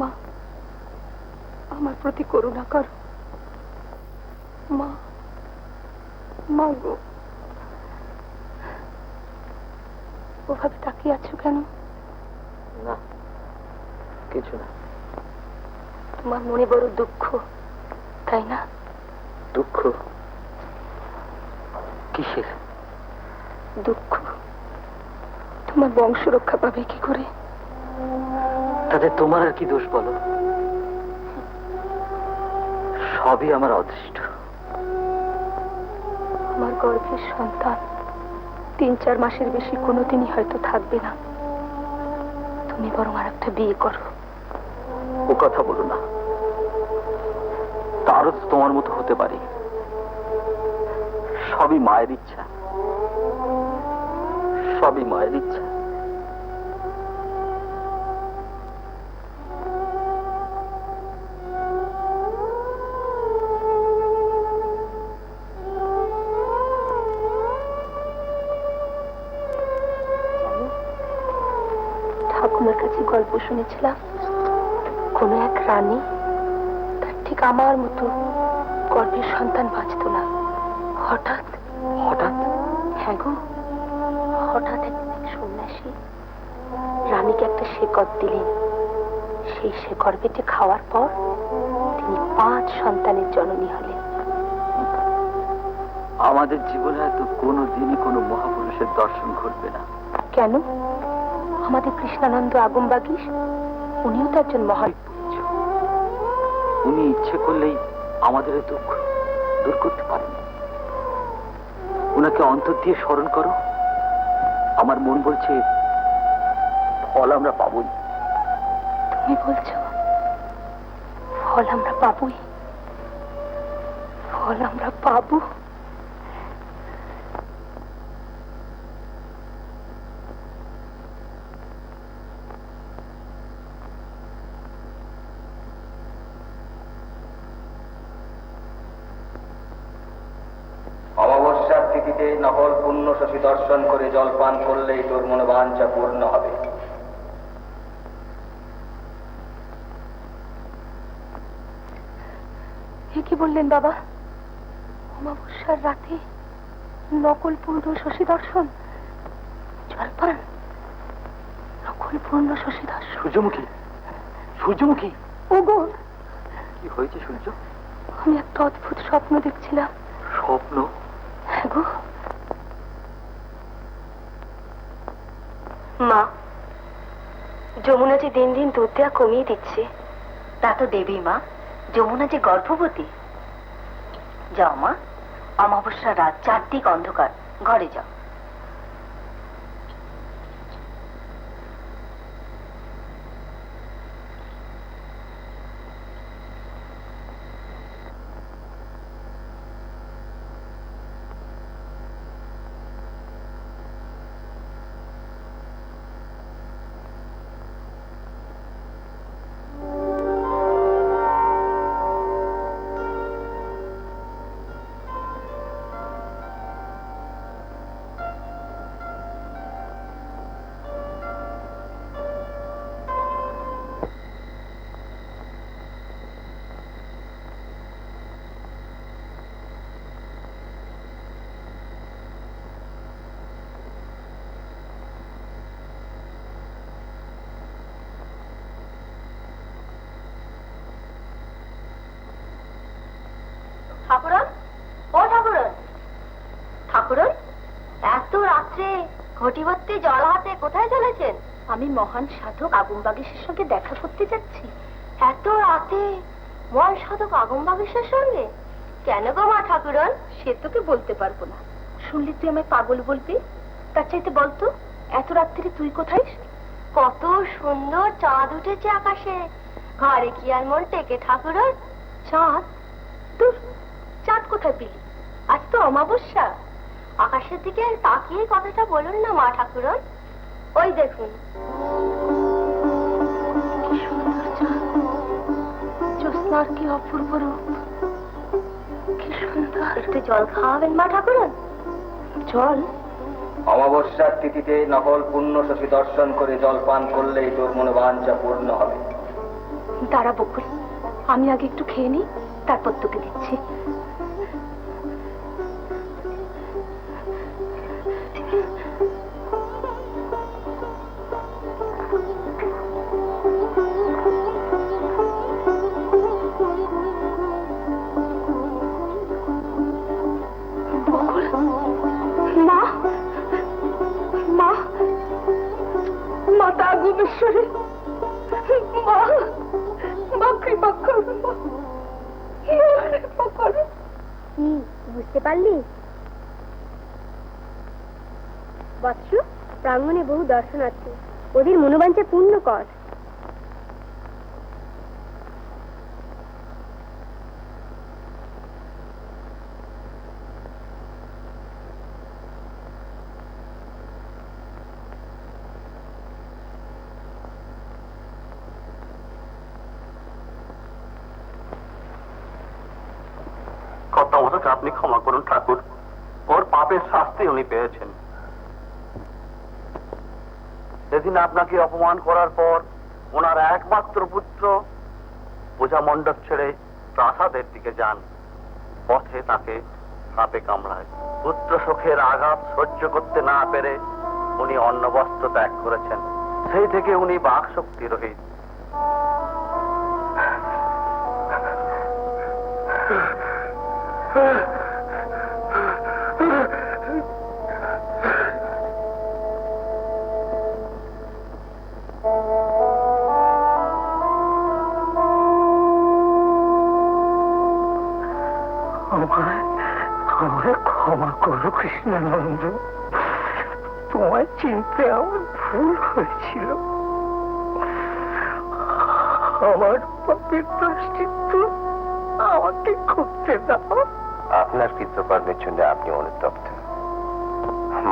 মা, আমার প্রতি করুণা করো। মা, মা গো, ওভাবে তাকিয়ে আছো কেন? না, কিছু না। তোমার মনে বড় দুঃখ, তাই না? দুঃখ? কিসের দুঃখ? তোমার বংশ রক্ষা পাবে কি করে? তাতে তোমার আর কি দোষ বলো? সবই আমার অদৃষ্ট। আমার গর্ভের সন্তান 3-4 মাসের বেশি কোনোদিনই হয়তো থাকবে না। তুমি বরং আর একটা বিয়ে করো। ও কথা বলো না, তারও তো তোমার মতো হতে পারি। সবই মায়ের ইচ্ছা, সবই মায়ের ইচ্ছা। ঠাকুমার কাছে গল্প শুনেছিলাম, কোন এক রানী তার ঠিক আমার মতো গর্ভের সন্তান বাঁচত না। হঠাৎ হঠাৎ? হ্যাঁ গো, হঠাৎ একদিন সন্ন্যাসী রানীকে একটা শেকড় দিলেন। সেই শেকড় বেটে খাওয়ার পর তিনি 5 সন্তানের জননী হলেন। আমাদের জীবনে হয়তো কোনো দিনই কোনো মহাপুরুষের দর্শন ঘটবে না। কেন? আমাদের কৃষ্ণানন্দ আগমবাগীশ, উনিও তো একজন মহান পুরুষ। উনি ইচ্ছে করলেই আমাদের দুঃখ দূর করতে পারেন। উনাকে অন্তর দিয়ে স্মরণ করো, আমার মন বলছে ফল আমরা পাবই। তুমি বলছো ফল আমরা পাবই? ফল আমরা পাবো? অমাবস্যার তিথিতে নকল পুণ্য শশী দর্শন করে জলপান করলেই তোর মনোবাঞ্ছা পূর্ণ হবে। কি বললেন বাবা? অমাবস্যার রাতে নকল পূর্ণ শশী দর্শন? জলপান? নকল পূর্ণ শশী দর্শন? সূর্যমুখী, সূর্যমুখী! ওগো, কি হয়েছে সূর্য? আমি একটা অদ্ভুত স্বপ্ন দেখছিলাম। স্বপ্ন? হ্যাঁ গো। মা, যমুনা যে দিন দিন দুধ দেওয়া কমিয়ে দিচ্ছে। তা তো দেবী মা, যমুনা যে গর্ভবতী। যাও মা, অমাবস্যা রাত, চারদিক অন্ধকার, ঘরে যাও। ঠাকুরন, ও ঠাকুরন, ঠাকুরন, এত রাত্রে ঘটি ভর্তি জল হাতে কোথায় চলেছেন? আমি মহান সাধক আগমবাগীশের সঙ্গে দেখা করতে যাচ্ছি। এত রাতে মহান সাধক আগমবাগীশের সঙ্গে? কেন গো মা ঠাকুরন? সে তোকে বলতে পারবো না। শুনলি তুই আমায় পাগল বলবি। তার চাইতে বলতো এত রাত্রে তুই কোথায়? কত সুন্দর চাঁদ উঠেছে আকাশে, ঘরে কি আর মন টেকে ঠাকুরন? চাঁদ? দূর, চাঁদ কোথায় পেলি? আজ তো অমাবস্যা। আকাশের দিকে তাকিয়ে কথাটা বলুন না মা ঠাকুরন। ওই দেখুন, কি সুন্দর চাঁদ, জ্যোৎস্নার কি অপূর্ব রূপ, কি সুন্দর। একটু জল খাওয়াবেন মা ঠাকুরন? জল? অমাবস্যার তিথিতে নকল পুণ্য শশী দর্শন করে জলপান করলেই তোর মনোবাঞ্ছা পূর্ণ হবে। দাঁড়া বকুল, আমি আগে একটু খেয়ে নিই, তারপর তোকে দিচ্ছি। মা, মা, মাতা গুমেশ্বরী, মা, মা কৃপা করো, মা কৃপা করো। কি বুঝতে পারলি বৎস? প্রাঙ্গণে বহু দর্শনার্থী, ওদের মনোবাঞ্ছা পূর্ণ কর। কর্তামশাইকে আপনি ক্ষমা করুন ঠাকুর, ওর পাপের শাস্তি উনি পেয়েছেন। সেদিন আপনাকে অপমান করার পর ওনার একমাত্র পুত্র পূজা মণ্ডপ ছেড়ে প্রাসাদের দিকে যান। পথে তাকে সাপে কামড়ায়। পুত্র শোকের আঘাত সহ্য করতে না পেরে উনি অন্ন বস্ত্র ত্যাগ করেছেন। সেই থেকে উনি বাক শক্তি রহিত। আমায় ক্ষমা করো কৃষ্ণানন্দ, তোমায় চিনতে আমার ভুল হয়েছিল। আমার পাপের প্রায়শ্চিত্ত আমাকে করতে দাও। আপনার কৃতকর্মের জন্য আপনি অনুতপ্ত,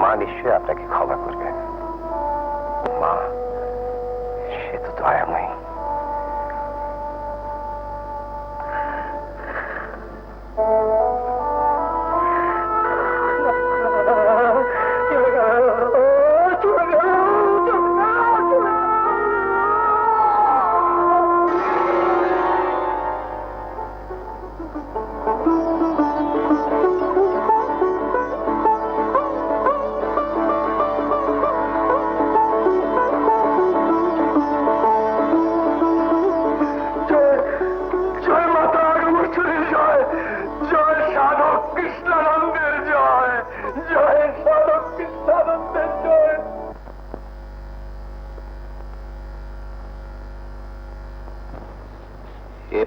মা নিশ্চয়ই আপনাকে ক্ষমা করবেন। মা সে তো দয়াময়ী।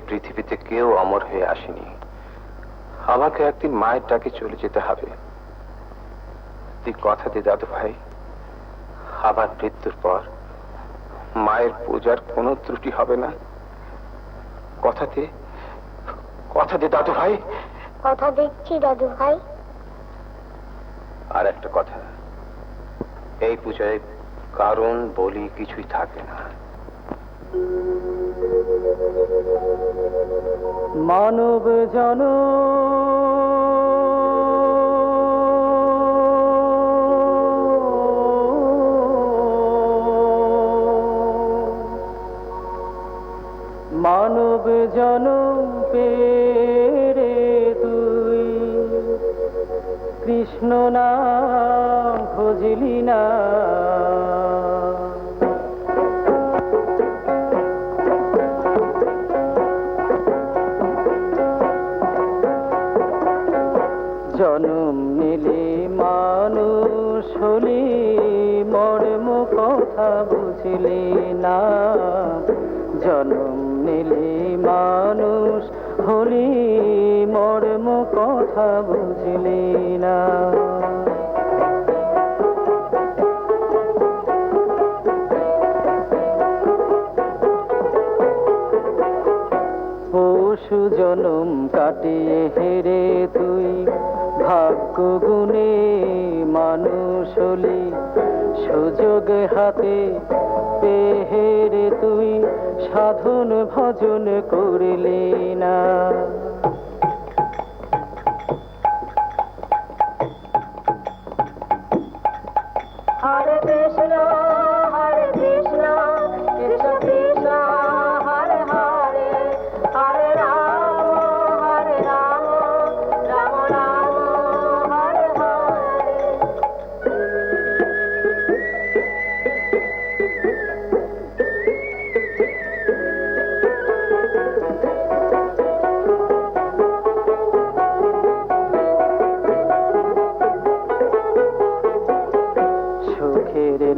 পৃথিবীতে কেউ অমর হয়ে আসেনি। আমাকে একদিন মায়ের ডাকে চলে যেতে হবে। তুই কথা দে দাদু ভাই, আমার মৃত্যুর পর মায়ের পূজার কোনো ত্রুটি হবে না। কথা দে, কথা দে দাদু ভাই। কথা দিচ্ছি দাদু ভাই। আর একটা কথা, এই পূজায় কারণ বলি কিছুই থাকে না। মানব জন মানব জনম পেরে তুই কৃষ্ণ নাম খুঁজলি না। জনম নিলে মানুষ হলি, মর্ম কথা বুঝলি না। জনম নিলে মানুষ হলি, মর্ম কথা বুঝলি না। পশু জনম কাটিয়ে হেরে তুই ভাগ্য গুণে মানুষ হলি। সুযোগ হাতে পেহেরে তুই সাধন ভজন করলি না। হরে কৃষ্ণ কৃষ্ণ কৃষ্ণ হরে হরে।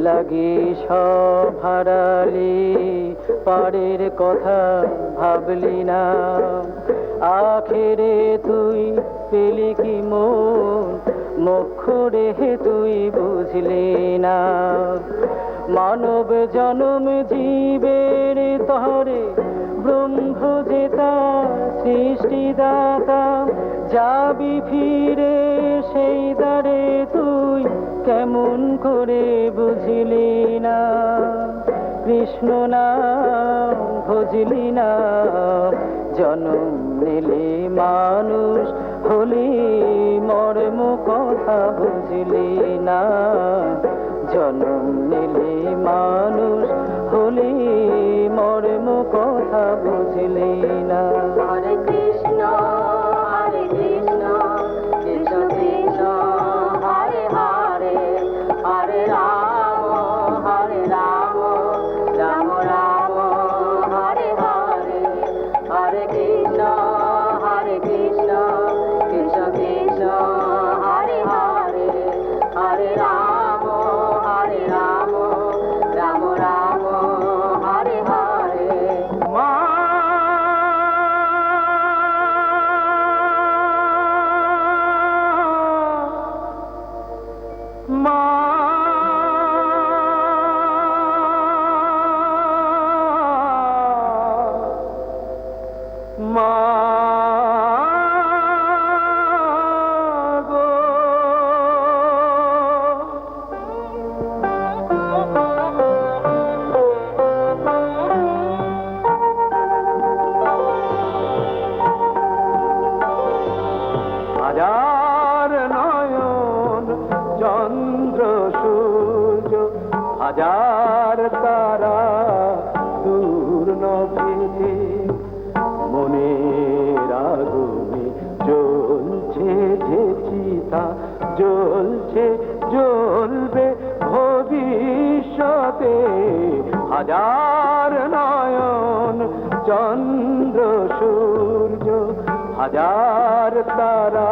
লাগি সব হারালি, পাড়ের কথা ভাবলি না। আখেরে তুই পেলি কি মন, মুখরে তুই বুঝলি না। মানব জনম জীবের তরে ব্রহ্ম যে তার সৃষ্টিদাতা, যাবি ফিরে সেই দ্বারে তুই কেমন করে বুঝলি না। কৃষ্ণ নাম ভজলি না, জনম নিলে মানুষ হলি, মর্ম কথা বুঝলি না। জনম নিলে মানুষ হলি, মর্ম কথা বুঝলি না। হরে কৃষ্ণ কৃষ্ণ কৃষ্ণ হরে হরে, হরে রাম রাম রাম হরে হরে। হরে কৃষ্ণ কৃষ্ণ কৃষ্ণ হরে হরে, হরে রাম রাম রাম হরে হরে। হাজার নয়ন চন্দ্র সূর্য, হাজার তারা দূর নভে, মনের আগুনে জ্বলছে যে চিতা, জ্বলছে জ্বলবে ভবিষ্যতে। হাজার নয়ন চন্দ্র সূর্য, হাজার তারা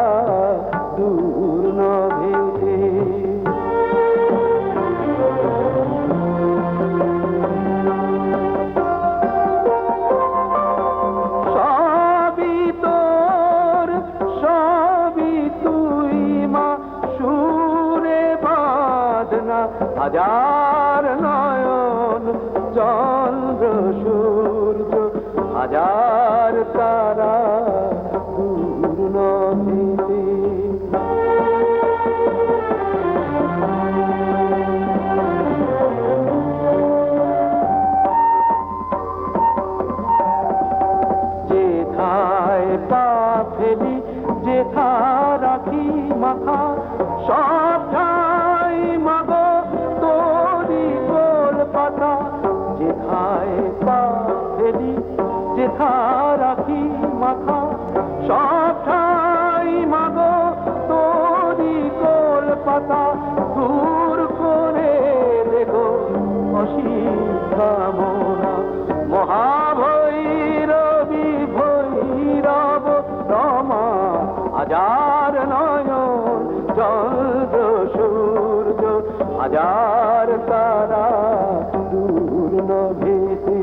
দূর নভে। সবই তোর, সবই তুই মা, সুরে বাঁধনা হাজার নয়ন চন্দ্র সূর্য, হাজার তারা দূর নভে। যেথায় পা ফেলি, যেথা রাখি মাথা, সব ঠাই মাগো তোরি কলকাতা। যেথায় পা ফেলি, যেথা রাখি মাথা, সব ঠাই মাগো তোরি কলকাতা। দূর করে দেখো অশিক্ষা মোরা, মহাভৈরবী ভৈরব রমা। হাজার নয়ন চন্দ্র সূর্য, হাজার তারা দূর নভেতে।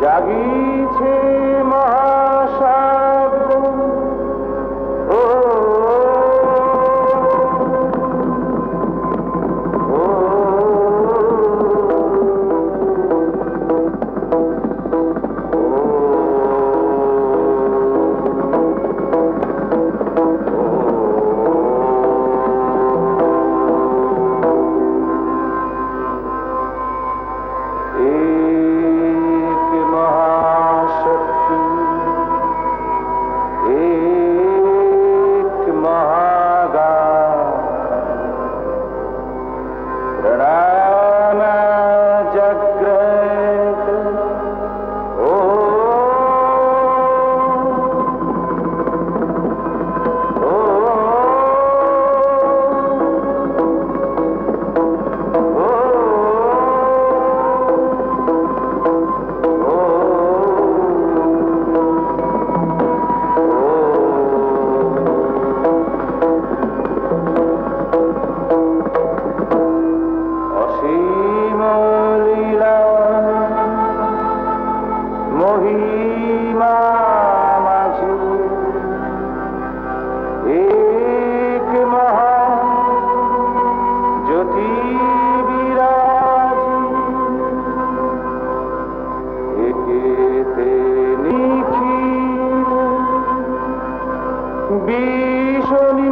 জাগিছে মহাসাগর ও মহিমা মাঝে এক মহা জ্যোতি বিরাজি একেতে নিখিল বিশ্বনিমাগা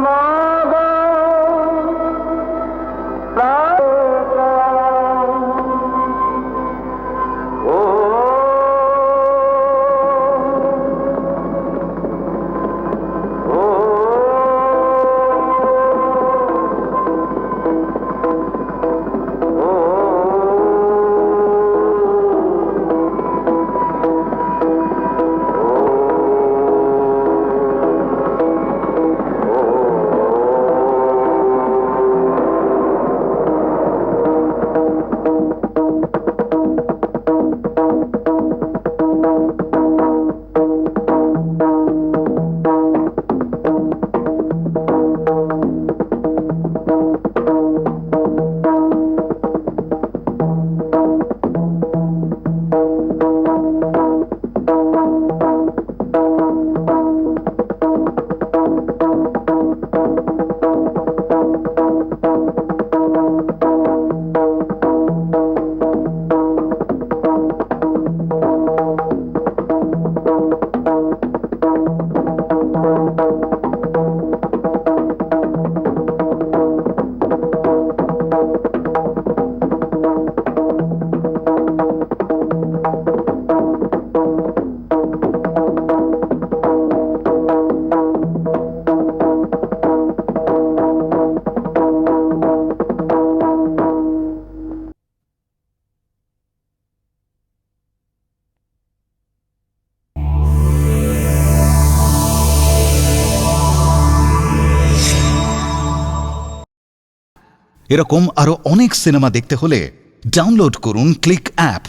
এরকম আরো অনেক সিনেমা দেখতে হলে ডাউনলোড করুন ক্লিক অ্যাপ।